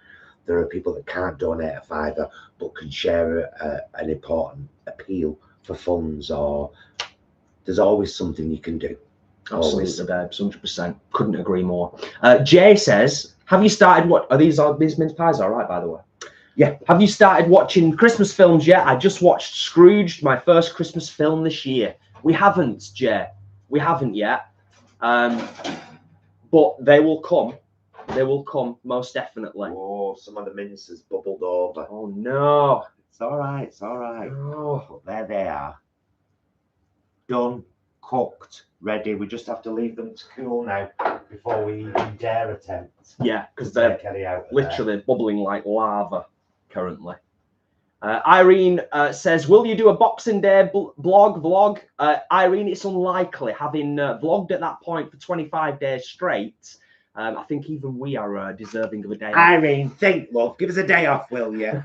There are people that can't donate a £5 but can share an important appeal for funds, or there's always something you can do. Absolutely, babes, 100%. Couldn't agree more. Jay says, have you started these mince pies all right, by the way? Yeah. Have you started watching Christmas films yet? I just watched Scrooged, my first Christmas film this year. We haven't, Jay. We haven't yet. But they will come. They will come, most definitely. Oh, some of the mince has bubbled over. Oh, no. It's all right. It's all right. Oh. But there they are. Done, cooked, ready. We just have to leave them to cool now before we even dare attempt. Yeah, because they're literally bubbling like lava currently. Irene says, will you do a Boxing Day vlog? Irene, it's unlikely. Having vlogged at that point for 25 days straight, I think even we are deserving of a day off. Irene, think, love. Give us a day off, will you?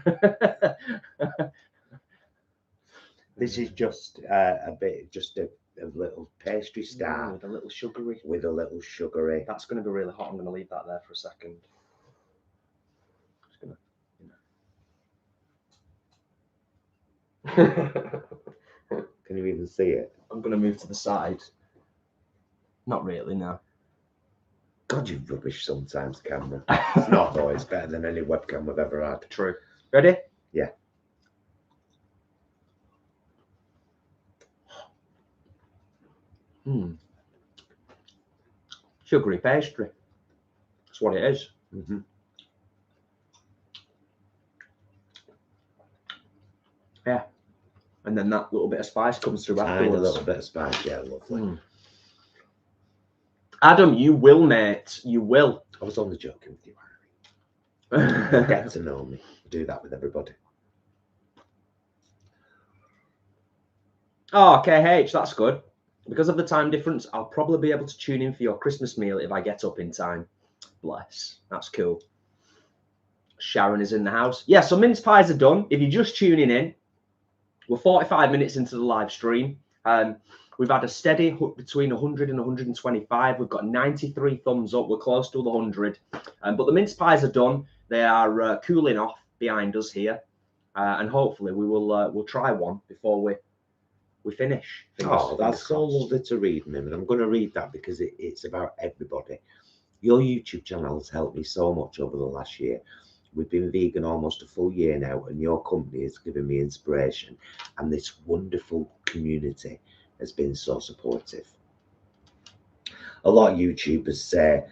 This is just a little pastry start. With a little sugary. With a little sugary. That's going to be really hot. I'm going to leave that there for a second. Just going to, Can you even see it? I'm going to move to the side. Not really, no. God, you're rubbish sometimes, camera. It's not though. It's better than any webcam we've ever had. True. Ready? Yeah. Sugary pastry. That's what it is. Mm-hmm. Yeah. And then that little bit of spice comes through afterwards. A little bit of spice, yeah, lovely. Mm. Adam, you will, mate. You will. I was only joking with you, Harry. You'll get to know me. I do that with everybody. Oh, KH, that's good. Because of the time difference, I'll probably be able to tune in for your Christmas meal if I get up in time. Bless. That's cool. Sharon is in the house. Yeah, so mince pies are done. If you're just tuning in, we're 45 minutes into the live stream. We've had a steady between 100 and 125. We've got 93 thumbs up. We're close to the 100. But the mince pies are done. They are cooling off behind us here. And hopefully we'll try one before we finish. That's so lovely to read, Mim. And I'm going to read that because it's about everybody. Your YouTube channel has helped me so much over the last year. We've been vegan almost a full year now, and your company has given me inspiration. And this wonderful community has been so supportive. A lot of YouTubers say,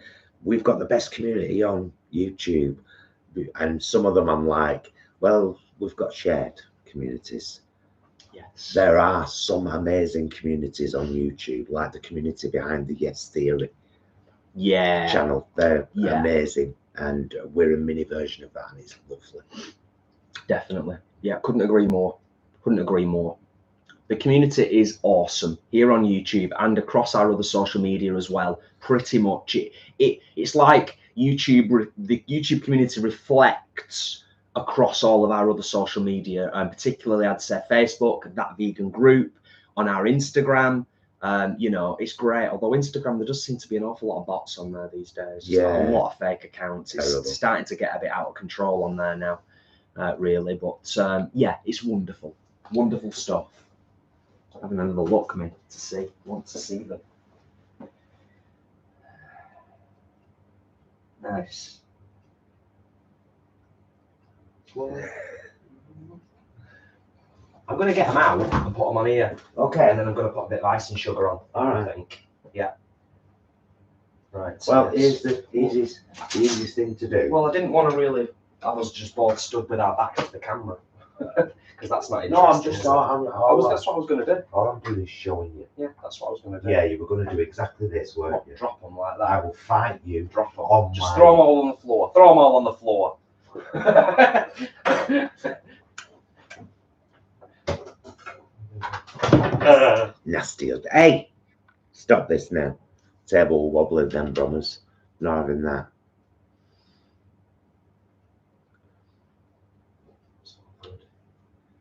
we've got the best community on YouTube. And some of them I'm like, well, we've got shared communities. Yes. There are some amazing communities on YouTube, like the community behind the Yes Theory channel. They're amazing. And we're a mini version of that, and it's lovely. Definitely. Yeah, couldn't agree more. Couldn't agree more. The community is awesome here on YouTube and across our other social media as well. Pretty much. It's like YouTube, the YouTube community reflects across all of our other social media, and particularly I'd say Facebook, that vegan group, on our Instagram. You know, it's great. Although Instagram, there does seem to be an awful lot of bots on there these days. Yeah, a lot of fake accounts. It's starting to get a bit out of control on there now, really. But yeah, it's wonderful, wonderful stuff. Having another look, mate, to see. Want to see them. Nice. Well, I'm going to get them out and put them on here. Okay. And then I'm going to put a bit of icing sugar on. All right. I think. Yeah. Right. So well, here's the easiest thing to do. Well, I didn't want to really. I was just both stood with our back to the camera. Because that's not interesting. No, I'm just. That's what I was going to do. All I'm doing is showing you. Yeah, that's what I was going to do. Yeah, you were going to do exactly this, weren't you? Drop them like that. I will fight you. Drop them. On just throw them all on the floor. Throw them all on the floor. Nasty. Hey, stop this now. Table wobbling them brommers. Not having that.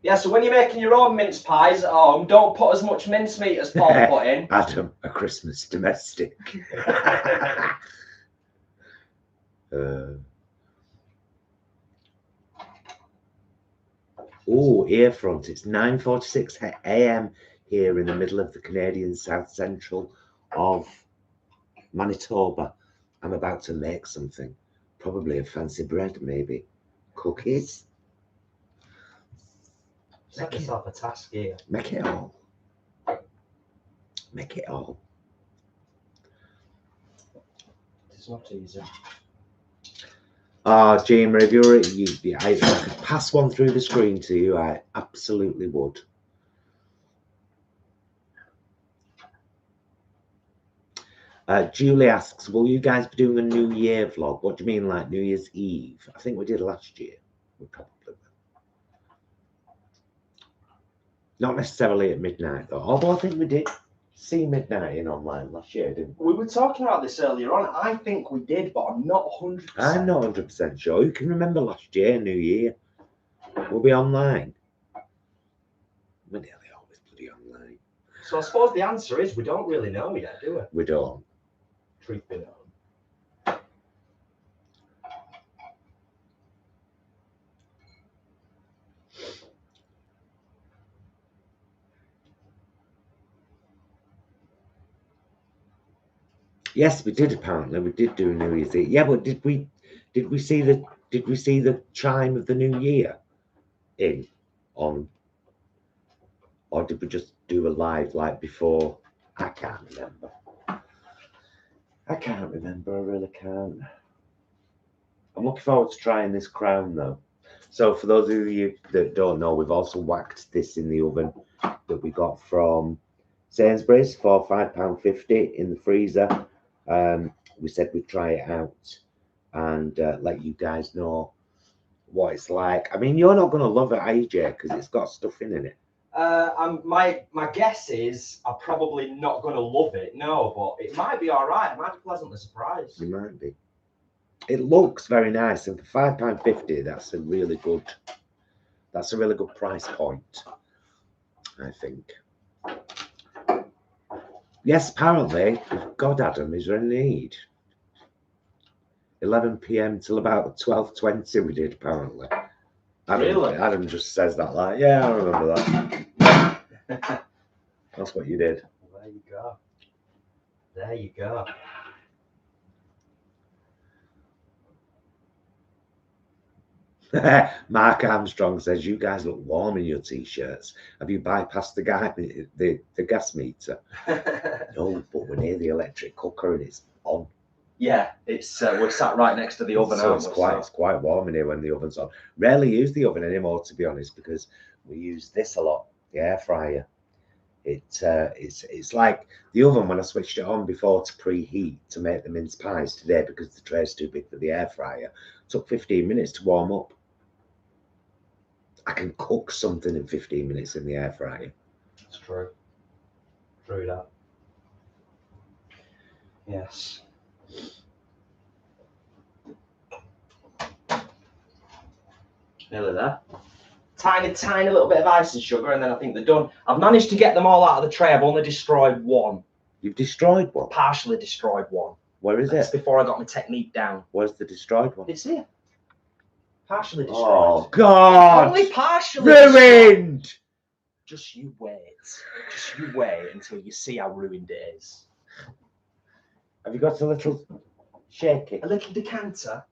Yeah, so when you're making your own mince pies at home, don't put as much mincemeat as Paul put in. Adam, a Christmas domestic. Oh, Earfront. It's 9:46 a.m. here in the middle of the Canadian South Central of Manitoba. I'm about to make something. Probably a fancy bread, maybe. Cookies. Set yourself a task here. Make it all. Make it all. It's not easy. Oh, Jamie, if I could pass one through the screen to you, I absolutely would. Julie asks, will you guys be doing a New Year vlog? What do you mean, like New Year's Eve? I think we did last year. We probably will. Not necessarily at midnight, though. Although I think we did see midnight in online last year, didn't we? We were talking about this earlier on. I think we did, but I'm not 100%. I'm not 100% sure. Who can remember last year, New Year? We'll be online. We're nearly always bloody online. So I suppose the answer is we don't really know yet, do we? We don't. Truth be known. Yes, we did. Apparently, we did do New Year's Eve. Yeah, but did we see the chime of the New Year on, or did we just do a live like before? I can't remember. I really can't. I'm looking forward to trying this crown though. So for those of you that don't know, we've also whacked this in the oven that we got from Sainsbury's for £5.50 in the freezer. We said we'd try it out and let you guys know what it's like. I mean, you're not going to love it, are you, Jay? Because it's got stuffing in it. My guess is I'm probably not going to love it, no, but it might be all right. I might be pleasantly surprised. You might be. It looks very nice, and for £5.50, that's a really good price point, I think. Yes, apparently, God, Adam, is there a need? 11 p.m. till about 12:20 we did, apparently. Adam just says that like, yeah, I remember that. That's what you did. There you go. There you go. Mark Armstrong says, you guys look warm in your t-shirts. Have you bypassed the guy, the gas meter? No, but we're near the electric cooker and it's on. Yeah, it's we're sat right next to the oven. So it's quite warm in here when the oven's on. Rarely use the oven anymore, to be honest, because we use this a lot, the air fryer. It's like the oven when I switched it on before to preheat to make the mince pies today because the tray's too big for the air fryer. It took 15 minutes to warm up. I can cook something in 15 minutes in the air fryer. It's true. True that. Yes. Nearly there. Tiny little bit of ice and sugar, and then I think they're done. I've managed to get them all out of the tray. I've only destroyed one. You've destroyed one? Partially destroyed one. Where is That's it? before I got my technique down. Where's the destroyed one? It's here. Partially destroyed. Oh, God! Only partially ruined! Destroyed. Just you wait. Just you wait until you see how ruined it is. Have you got a little shake it? A little decanter?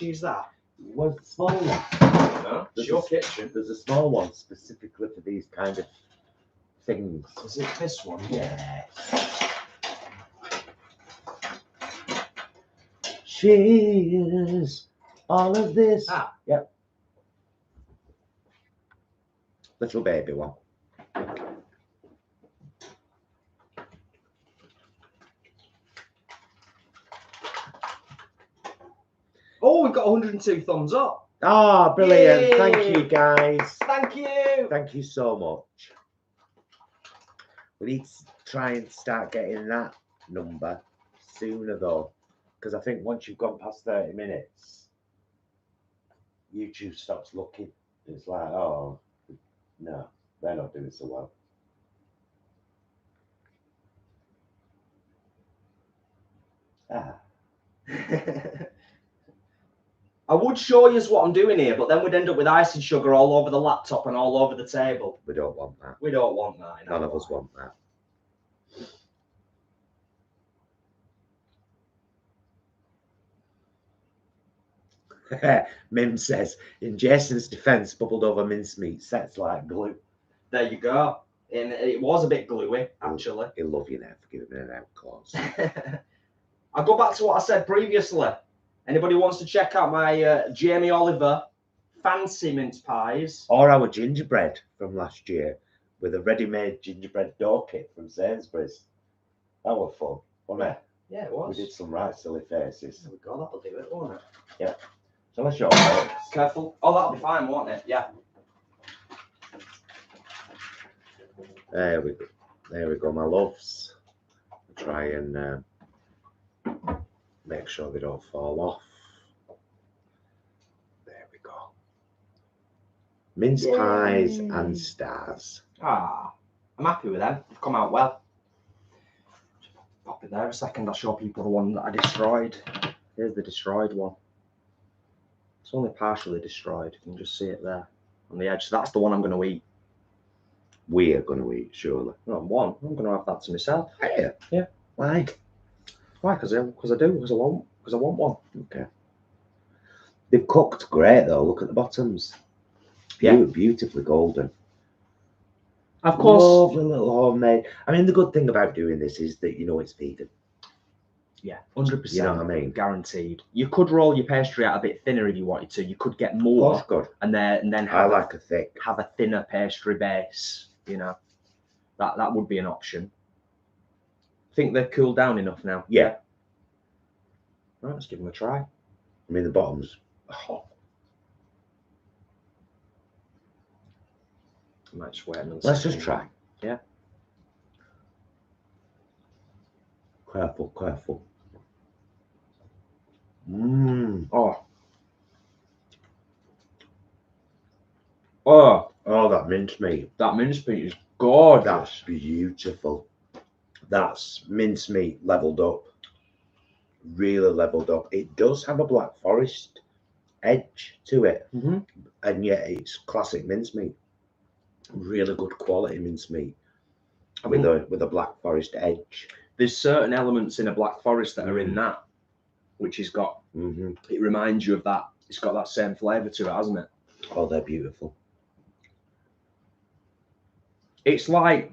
Use that. Where's the small one? No, it's your kitchen. There's a small one specifically for these kind of things. Is it this one? Yes. Cheers. All of this. Ah. Yep. Little baby one. Oh, we've got 102 thumbs up. Ah, oh, brilliant. Yay. Thank you, guys. Thank you. Thank you so much. We need to try and start getting that number sooner, though, because I think once you've gone past 30 minutes, YouTube stops looking. It's like, oh, no, they're not doing so well. Ah. I would show you what I'm doing here, but then we'd end up with ice and sugar all over the laptop and all over the table. We don't want that. We don't want that. None of us want that. Mim says, in Jason's defence, bubbled over mincemeat sets like glue. There you go. And it was a bit gluey, actually. He'll love you now for giving me an out clause. I'll go back to what I said previously. Anybody wants to check out my Jamie Oliver fancy mince pies? Or our gingerbread from last year with a ready-made gingerbread dough kit from Sainsbury's. That was fun, wasn't it? Yeah, it was. We did some right silly faces. There we go, that'll do it, won't it? Yeah. So let's show it. Careful. Oh, that'll be fine, won't it? Yeah. There we go. There we go, my loves. I'll try and make sure they don't fall off. There we go. Mince pies and stars. Ah, I'm happy with them. They've come out well. Pop it there a second. I'll show people the one that I destroyed. Here's the destroyed one. It's only partially destroyed. You can just see it there on the edge. So that's the one I'm going to eat. We are going to eat, surely. Not one. I'm going to have that to myself. Yeah. Yeah. Why? Why? Because I want one. Okay. They've cooked great though. Look at the bottoms. Yeah. Beautifully golden. Of course. Lovely little homemade. I mean, the good thing about doing this is that you know it's vegan. Yeah, 100%. You know what I mean? Guaranteed. You could roll your pastry out a bit thinner if you wanted to. You could get Of more, course, good. and then I like a thick. have a thinner pastry base. You know, that would be an option. Think they've cooled down enough now? Yeah. Right, let's give them a try. I mean, the bottom's hot. I might just wait another Let's second. just try. Yeah. Careful, careful. Mmm. Oh. Oh, Oh, that mincemeat. that mincemeat is gorgeous. That's beautiful. That's mincemeat leveled up. Really leveled up. It does have a Black Forest edge to it, and yet it's classic mincemeat. Really good quality mincemeat with a Black Forest edge. There's certain elements in a Black Forest that are in that, which has got. It reminds you of that. It's got that same flavour to it, hasn't it? Oh, they're beautiful. It's like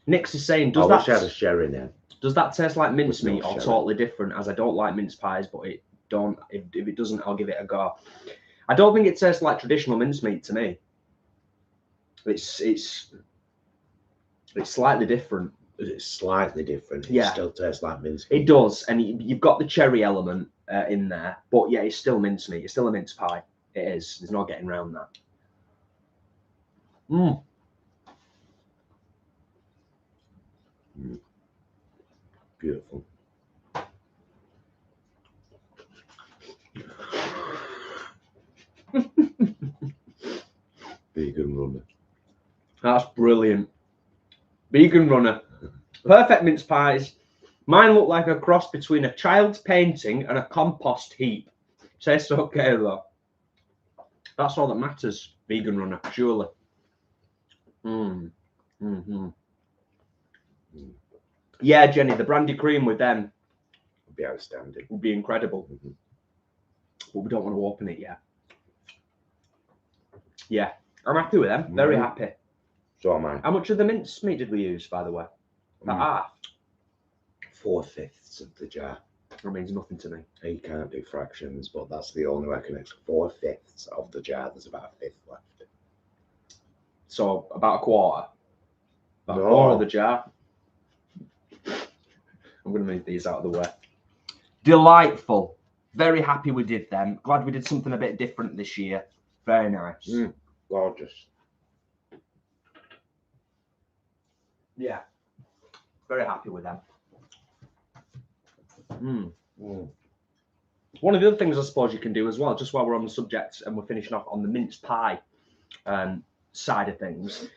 Nick's is saying, I wish I had a sherry now. Does that taste like mincemeat or sherry. totally different? As I don't like mince pies, but it don't. If it doesn't, I'll give it a go. I don't think it tastes like traditional mincemeat to me. It's slightly different. It's slightly different. Yeah. It still tastes like mincemeat. It does, and you've got the cherry element in there, but yeah, it's still mincemeat. It's still a mince pie. It is. There's no getting around that. Beautiful. Vegan runner. That's brilliant. Vegan runner. Perfect mince pies. Mine look like a cross between a child's painting and a compost heap. Tastes okay though. That's all that matters. Vegan runner, surely. Yeah, Jenny, the brandy cream with them Would be outstanding. would be incredible. But we don't want to open it yet. Yeah, I'm happy with them. Very happy. So am I. How much of the mince meat did we use, by the way? Half. 4/5 of the jar. That means nothing to me. You can't do fractions, but that's the only way I can explain. 4/5 of the jar. There's about a fifth left. So about a quarter. About a quarter of the jar. I'm going to move these out of the way. Delightful. Very happy we did them. Glad we did something a bit different this year. Very nice. Gorgeous. Yeah. Very happy with them. One of the other things I suppose you can do as well, just while we're on the subject and we're finishing off on the mince pie side of things,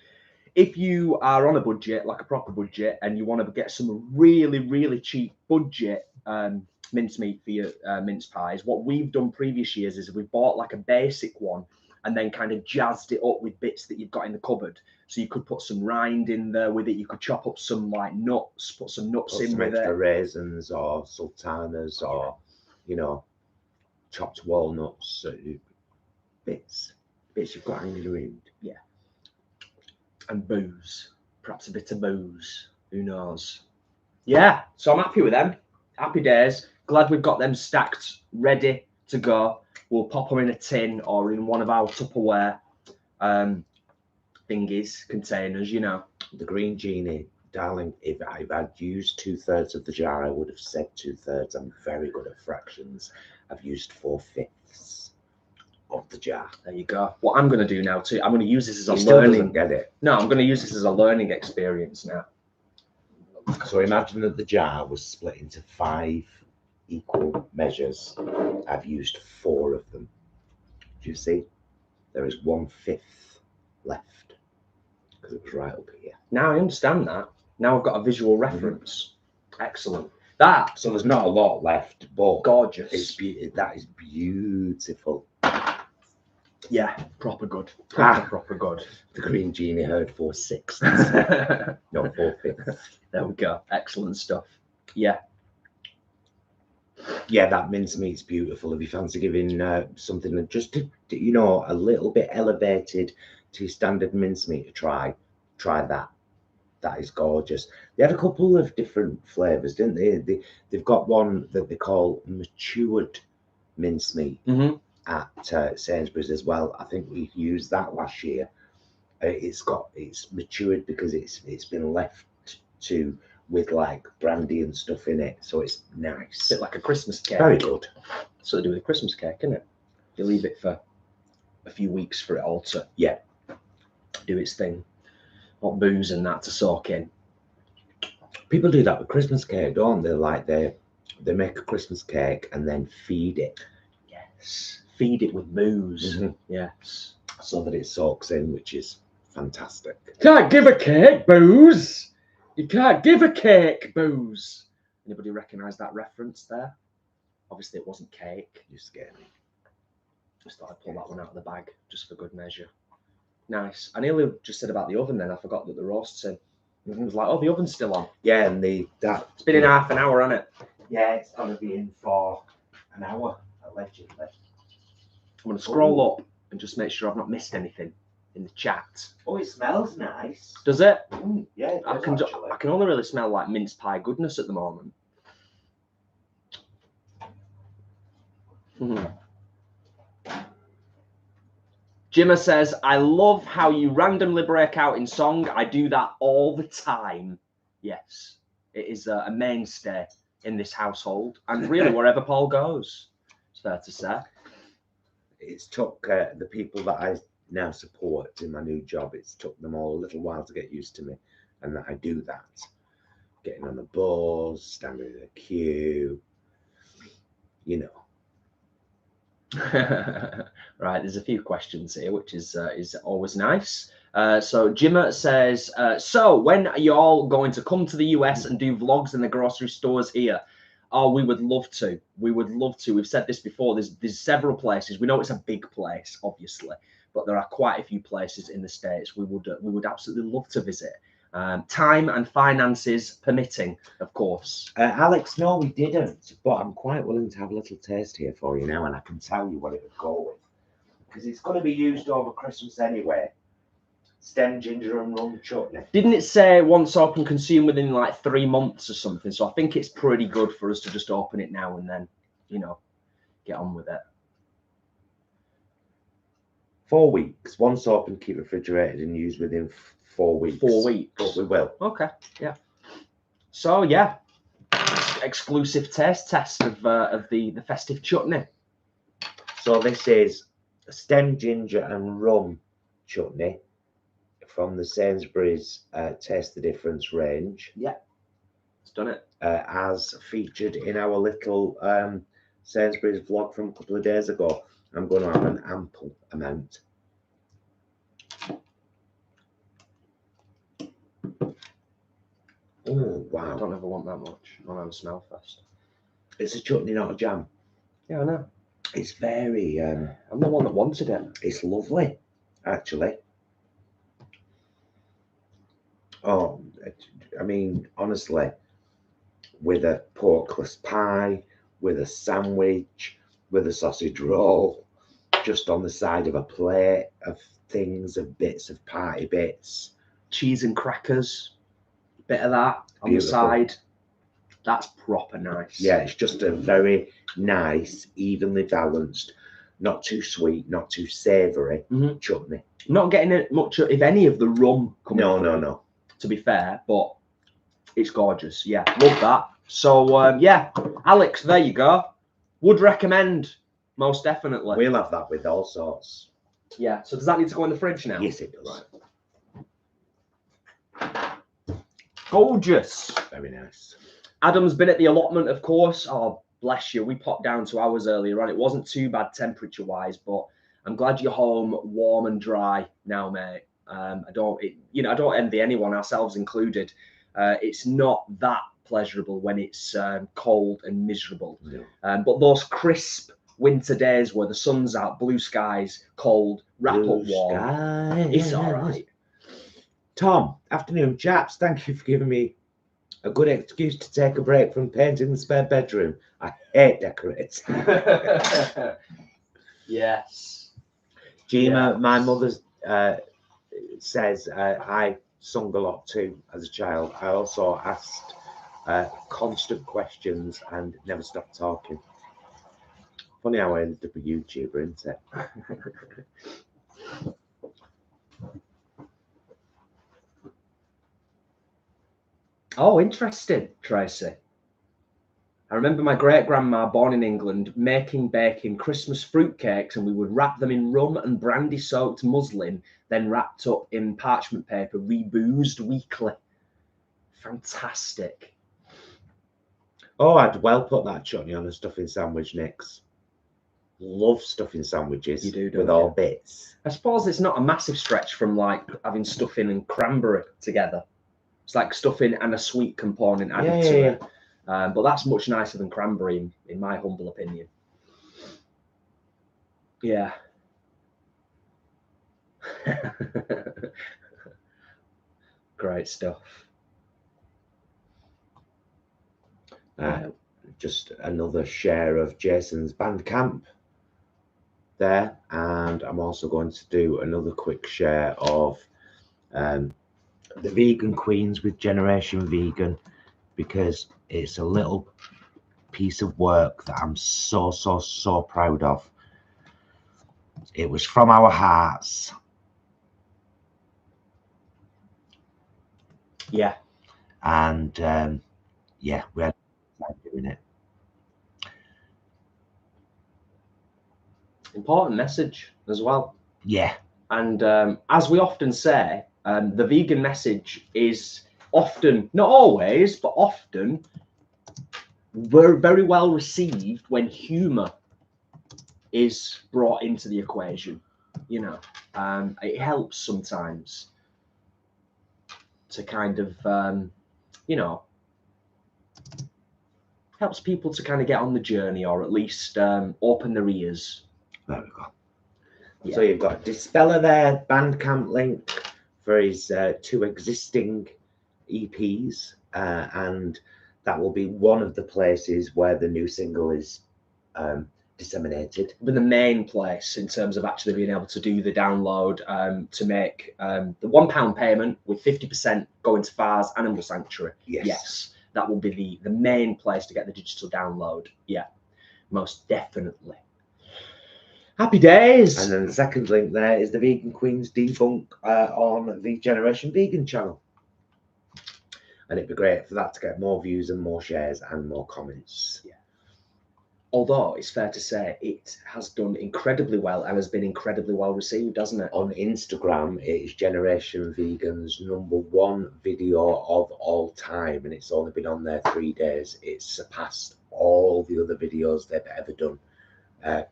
if you are on a budget, like a proper budget, and you want to get some really, really cheap budget mincemeat for your mince pies, what we've done previous years is we've bought like a basic one and then kind of jazzed it up with bits that you've got in the cupboard. So you could put some rind in there with it. You could chop up some like nuts, put some nuts in with it. Raisins or sultanas or, you know, chopped walnuts, bits you've got hanging around. Yeah. And booze, perhaps a bit of booze. Who knows? Yeah. So I'm happy with them. Happy days. Glad we've got them stacked, ready to go. We'll pop them in a tin or in one of our Tupperware thingies, containers, you know. The green genie, darling, if I'd used 2/3 of the jar, I would have said 2/3. I'm very good at fractions. I've used 4/5 of the jar. There you go. What I'm going to do now too, I'm going to use this as a Still learning. doesn't get it. No, I'm going to use this as a learning experience now. So imagine that the jar was split into 5 equal measures. I've used 4 of them. Do you see? There is 1/5 left because it was right up here. Now I understand that. Now I've got a visual reference. Excellent. That. So there's not a lot left, but Gorgeous. That is beautiful. Yeah, proper good. Proper good. The green genie heard 4/6. No, 4/5. There we go. Excellent stuff. Yeah. Yeah, that mincemeat's beautiful. If you fancy giving something just to, you know, a little bit elevated to your standard mincemeat to try that. that is gorgeous. They had a couple of different flavors, didn't they? They've got one that they call matured mincemeat at Sainsbury's as well. I think we used that last year. It's matured because it's been left to with like brandy and stuff in it, so it's nice. A bit like a Christmas cake. Very good. So they do with a Christmas cake, isn't it? You leave it for a few weeks for it all to do its thing. Not booze and that to soak in. People do that with Christmas cake, don't they? Like they make a Christmas cake and then feed it. Yes. Feed it with booze. Yes. So that it soaks in, which is fantastic. Can't give a cake booze. You can't give a cake booze. Anybody recognise that reference there? Obviously it wasn't cake. You scared me. Just thought I'd pull that one out of the bag just for good measure. Nice. I nearly just said about the oven then. I forgot that the roast's in. It was like, oh, the oven's still on. Yeah, and it's been in half an hour, hasn't it? Yeah, it's gonna be in for an hour, allegedly. I'm gonna scroll up and just make sure I've not missed anything in the chat. Oh, it smells nice. Does it? Yeah, it does, I can only really smell like mince pie goodness at the moment. Jimmer says, I love how you randomly break out in song. I do that all the time. Yes, it is a mainstay in this household and really wherever Paul goes, it's fair to say. It's took the people that I now support in my new job, it's took them all a little while to get used to me and that I do that. Getting on the bus, standing in a queue, you know. Right, there's a few questions here, which is always nice. So Jimmer says, so when are you all going to come to the US and do vlogs in the grocery stores here? Oh, we would love to. We would love to. We've said this before. There's several places. We know it's a big place, obviously, but there are quite a few places in the States we would absolutely love to visit. Time and finances permitting, of course. Alex, no, we didn't, but I'm quite willing to have a little taste here for you now, and I can tell you what it would go with, because it's going to be used over Christmas anyway. Stem ginger and rum chutney. Didn't it say once open, consume within like 3 months or something? So I think it's pretty good for us to just open it now and then, you know, get on with it. 4 weeks. Once open, keep refrigerated and used within 4 weeks. 4 weeks. But we will. Okay. Yeah. So yeah, exclusive taste test of the festive chutney. So this is stem ginger and rum chutney from the Sainsbury's Taste the Difference range. Yeah, it's done it. As featured in our little Sainsbury's vlog from a couple of days ago. I'm going to have an ample amount. Oh, wow. I don't ever want that much. I want to have a smell first. It's a chutney, not a jam. Yeah, I know. It's very... I'm the one that wanted it. It's lovely, actually. Oh, I mean, honestly, with a porkless pie, with a sandwich, with a sausage roll, just on the side of a plate of things, of bits of party bits. Cheese and crackers, bit of that on Beautiful. the side. That's proper nice. Yeah, it's just a very nice, evenly balanced, not too sweet, not too savoury chutney. Not getting much, if any, of the rum coming through, No. to be fair, but it's gorgeous. Yeah, love that. So, yeah, Alex, there you go. Would recommend, most definitely. We'll have that with all sorts. Yeah, so does that need to go in the fridge now? Yes, it does. Right. Gorgeous. Very nice. Adam's been at the allotment, of course. Oh, bless you. We popped down to ours earlier on. It wasn't too bad temperature-wise, but I'm glad you're home, warm and dry now, mate. I don't envy anyone, ourselves included. It's not that pleasurable when it's cold and miserable. No. But those crisp winter days where the sun's out, blue skies, cold, wrap up warm, it's all right. Tom, afternoon, chaps. Thank you for giving me a good excuse to take a break from painting the spare bedroom. I hate decorating. Yes. Gina, my mother says I sung a lot to as a child. I also asked constant questions and never stopped talking. Funny how I ended up a YouTuber, isn't it? Oh, interesting, Tracy. I remember my great-grandma, born in England, baking Christmas fruitcakes, and we would wrap them in rum and brandy-soaked muslin, then wrapped up in parchment paper, reboozed weekly. Fantastic. Oh, I'd well put that chutney on a stuffing sandwich, Nix. Love stuffing sandwiches. You do, don't with you? all bits. I suppose it's not a massive stretch from like having stuffing and cranberry together. It's like stuffing and a sweet component added to it. But that's much nicer than cranberry, in my humble opinion. Yeah. Great stuff. Just another share of Jason's Bandcamp there, and I'm also going to do another quick share of the Vegan Queens with Generation Vegan, because it's a little piece of work that I'm so proud of. It was from our hearts. Yeah. And yeah, we had fun doing it. Important message as well. Yeah. And as we often say, the vegan message is often, not always, but often very well received when humour is brought into the equation. You know, it helps sometimes to kind of, you know, helps people to kind of get on the journey, or at least open their ears. There we go. Yeah. So you've got Dispeller there, Bandcamp link for his 2 existing EPs, and that will be one of the places where the new single is disseminated. But the main place in terms of actually being able to do the download, to make the £1 payment with 50% going to FARS Animal Sanctuary. Yes, that will be the main place to get the digital download. Yeah, most definitely. Happy days. And then the second link there is the Vegan Queens debunk on the Generation Vegan channel. And it'd be great for that to get more views and more shares and more comments. Yeah. Although it's fair to say it has done incredibly well and has been incredibly well received, hasn't it? On Instagram, it is Generation Vegan's #1 video of all time, and it's only been on there 3 days. It's surpassed all the other videos they've ever done.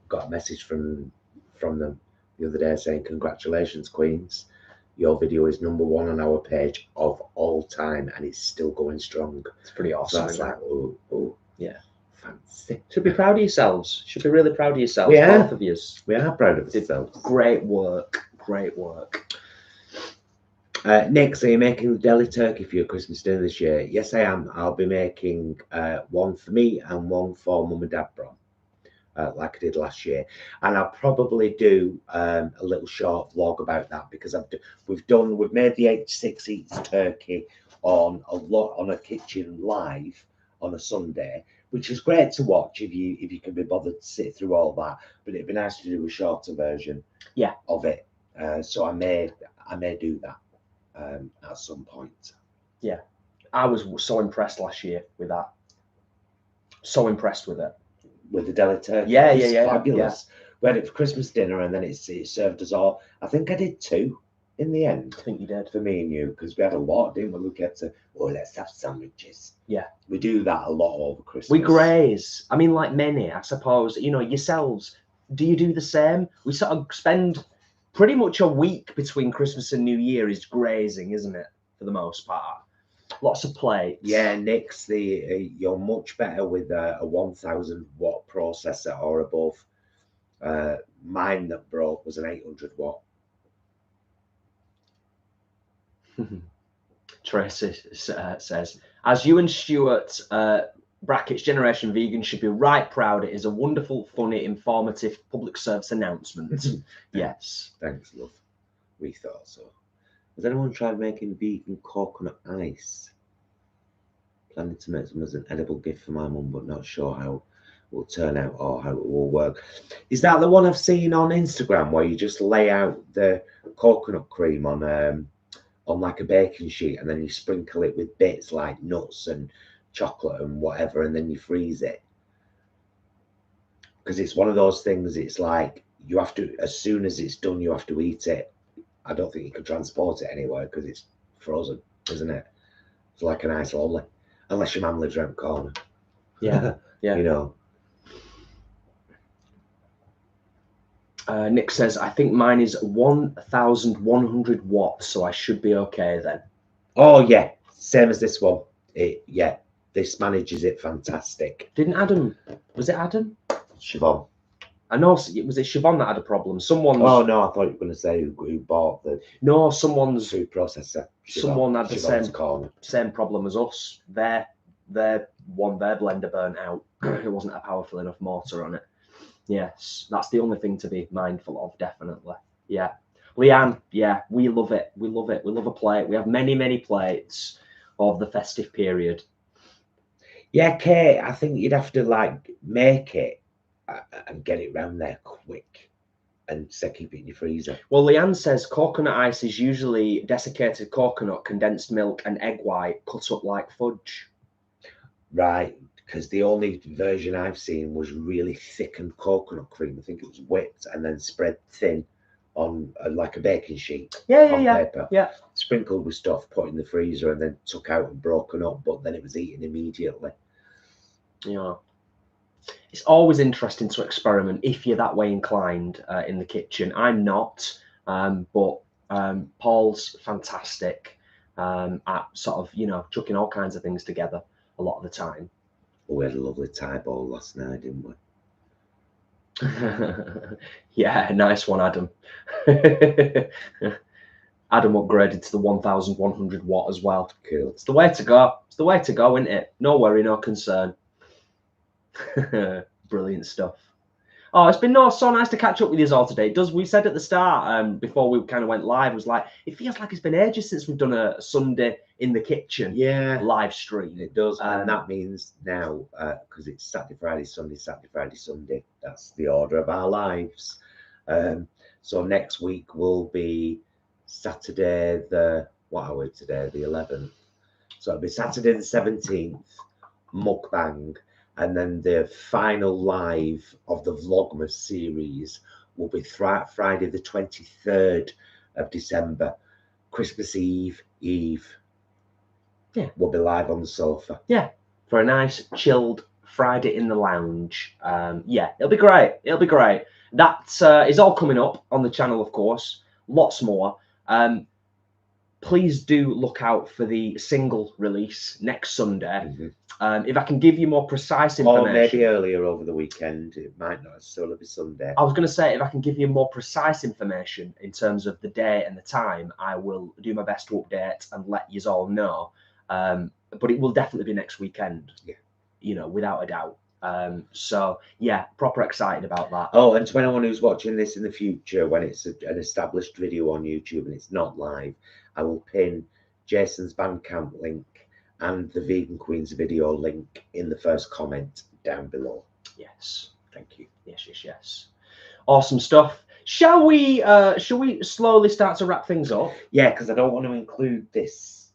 Got a message from them the other day saying, "Congratulations, Queens. Your video is #1 on our page of all time, and it's still going strong." It's pretty awesome. So it's like, oh, yeah, fancy. Should be proud of yourselves. Should be really proud of yourselves. We are. Both of you. We are proud of ourselves. Great work. Great work. Nick, so you're making the deli turkey for your Christmas dinner this year? Yes, I am. I'll be making one for me and one for Mum and Dad Bron. Like I did last year, and I'll probably do a little short vlog about that, because we've made the 86 Eats turkey on a kitchen live on a Sunday, which is great to watch if you can be bothered to sit through all that. But it'd be nice to do a shorter version, of it. So I may do that at some point. Yeah, I was so impressed last year with that. So impressed with it. With the deli turkey. Yeah, Fabulous. Yeah. We had it for Christmas dinner, and then it served us all. I think I did 2 in the end. I think you did. For me and you, because we had a lot, didn't we? We kept to, let's have sandwiches. Yeah. We do that a lot over Christmas. We graze. I mean, like many, I suppose, you know, yourselves, do you do the same? We sort of spend pretty much a week between Christmas and New Year is grazing, isn't it? For the most part. Lots of plates. Yeah, Nick's you're much better with a 1000 watt processor or above. Mine that broke was an 800 watt. Tracy says, as you and Stuart brackets Generation Vegan should be right proud. It is a wonderful, funny, informative public service announcement. Yes. Thanks, love. We thought so. Has anyone tried making vegan coconut ice? Planning to make some as an edible gift for my mum, but not sure how it will turn out or how it will work. Is that the one I've seen on Instagram where you just lay out the coconut cream on like a baking sheet and then you sprinkle it with bits like nuts and chocolate and whatever, and then you freeze it? Because it's one of those things, it's like you have to, as soon as it's done, you have to eat it. I don't think you can transport it anywhere because it's frozen, isn't it? It's like an ice lolly, unless your mum lives around the corner. Yeah, yeah. You know. Nick says, I think mine is 1,100 watts, so I should be okay then. Oh yeah, same as this one. Yeah, this manages it fantastic. Didn't Adam? Was it Adam? Siobhan. I know. Was it Siobhan that had a problem? Someone. Oh no, I thought you were going to say who bought the. No, someone's food processor. Someone had the Siobhan's same problem as us. Their blender burnt out. It wasn't a powerful enough motor on it. Yes, that's the only thing to be mindful of, definitely. Yeah. Leanne, yeah, we love it. We love it. We love a plate. We have many, many plates of the festive period. Yeah, Kate, I think you'd have to like make it and get it round there quick and say keep it in your freezer. Well, Leanne says coconut ice is usually desiccated coconut, condensed milk and egg white cut up like fudge. Right. Because the only version I've seen was really thickened coconut cream. I think it was whipped and then spread thin on like a baking sheet. Paper, sprinkled with stuff, put in the freezer, and then took out and broken up. But then it was eaten immediately. Yeah, it's always interesting to experiment if you're that way inclined in the kitchen. I'm not, but Paul's fantastic at sort of chucking all kinds of things together a lot of the time. We had a lovely Thai bowl last night, didn't we? Yeah, nice one, Adam. Adam upgraded to the 1,100 watt as well. Cool. It's the way to go. It's the way to go, isn't it? No worry, no concern. Brilliant stuff. Oh, it's been so nice to catch up with you all today. We said at the start, before we kind of went live, was like, it feels like it's been ages since we've done a Sunday in the kitchen live stream. It does, and that means now, because it's Saturday, Friday, Sunday, that's the order of our lives. So next week will be Saturday, what are we today? The 11th. So it'll be Saturday the 17th, mukbang. And then the final live of the Vlogmas series will be Friday the 23rd of December, Christmas Eve. Yeah, we'll be live on the sofa. Yeah, for a nice chilled Friday in the lounge. Yeah, it'll be great. It'll be great. That is all coming up on the channel, of course. Lots more. Please do look out for the single release next Sunday. If I can give you more precise information. Or maybe earlier over the weekend. It might not necessarily be Sunday. I was going to say, if I can give you more precise information in terms of the day and the time, I will do my best to update and let you all know. But it will definitely be next weekend. Yeah. Without a doubt. So yeah, proper excited about that. Oh, and to anyone who's watching this in the future, when it's an established video on YouTube and it's not live, I will pin Jason's Bandcamp link and the Vegan Queens video link in the first comment down below. Yes, thank you. Yes. Awesome stuff. Shall we slowly start to wrap things up? Yeah, because I don't want to include this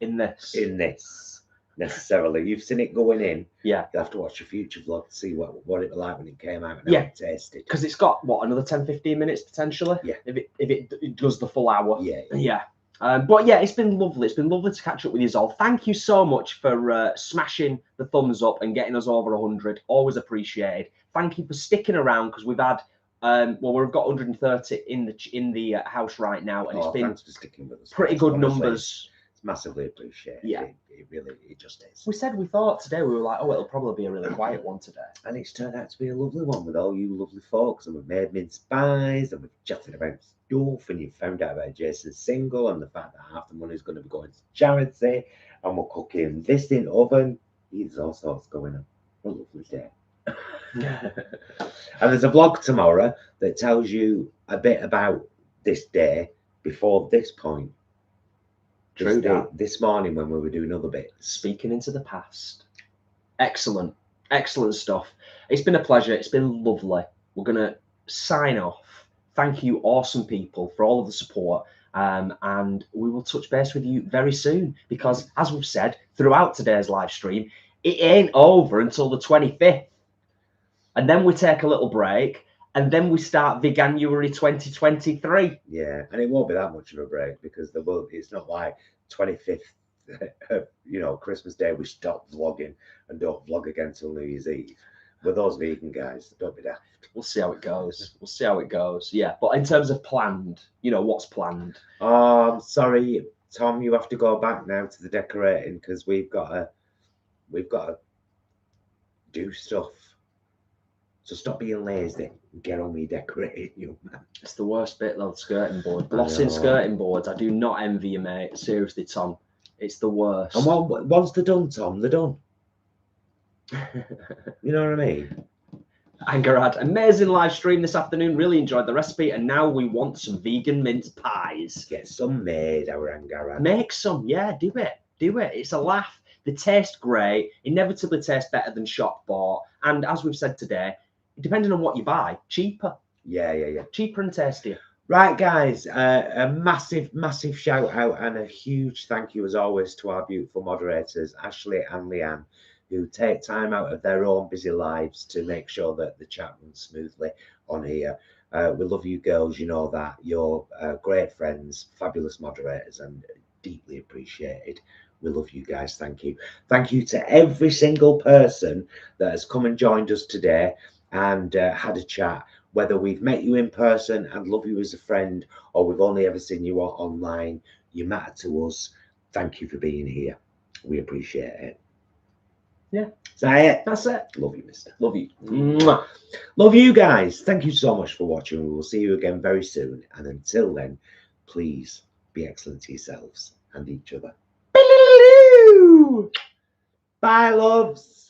in this necessarily. You've seen it going in. Yeah. You'll have to watch a future vlog to see what it was like when it came out and how it tasted. Because it's got another 10-15 minutes potentially. Yeah. If it does the full hour. Yeah. But yeah, it's been lovely. It's been lovely to catch up with you all. Thank you so much for smashing the thumbs up and getting us over 100. Always appreciated. Thank you for sticking around, because we've had we've got 130 in the house right now, and it's been thanks for sticking with us. Pretty good numbers. It's massively appreciated. Yeah. It just is. We thought today, we were like, oh, it'll probably be a really quiet one today. And it's turned out to be a lovely one with all you lovely folks. And we've made mince pies and we've chatted about stuff, and you found out about Jason's single and the fact that half the money is going to be going to charity, and we're cooking this in oven. There's all sorts going on. What a lovely day. And there's a vlog tomorrow that tells you a bit about this day before this point. True that. This morning when we were doing other bits. Speaking into the past. Excellent. Excellent stuff. It's been a pleasure. It's been lovely. We're going to sign off. Thank you, awesome people, for all of the support. And we will touch base with you very soon because, as we've said throughout today's live stream, it ain't over until the 25th. And then we take a little break, and then we start Veganuary 2023. Yeah, and it won't be that much of a break because it's not like 25th, Christmas Day we stop vlogging and don't vlog again till New Year's Eve. With those vegan guys, don't be daft. We'll see how it goes. We'll see how it goes. Yeah, but in terms of planned, what's planned? Oh, I'm sorry, Tom. You have to go back now to the decorating because we've got to do stuff. So stop being lazy and get on me decorating, you man. It's the worst bit, though, the skirting board. Glossing skirting boards. I do not envy you, mate. Seriously, Tom. It's the worst. And once they're done, Tom, they're done. You know what I mean? Angarad, amazing live stream this afternoon. Really enjoyed the recipe, and now we want some vegan mince pies. Get some made, our Angarad. Make some, yeah, do it. Do it. It's a laugh. They taste great. Inevitably taste better than shop bought. And as we've said today, depending on what you buy, cheaper. Yeah. Cheaper and tastier. Right, guys, a massive shout out and a huge thank you as always to our beautiful moderators, Ashley and Leanne, who take time out of their own busy lives to make sure that the chat runs smoothly on here. We love you girls, you know that. You're great friends, fabulous moderators, and deeply appreciated. We love you guys. Thank you. Thank you to every single person that has come and joined us today and had a chat, whether we've met you in person and love you as a friend or we've only ever seen you online. You matter to us. Thank you for being here. We appreciate it. Yeah. Is that it? That's it. Love you, mister. Love you. Mwah. Love you guys. Thank you so much for watching. We will see you again very soon. And until then, please be excellent to yourselves and each other. Bye, loves.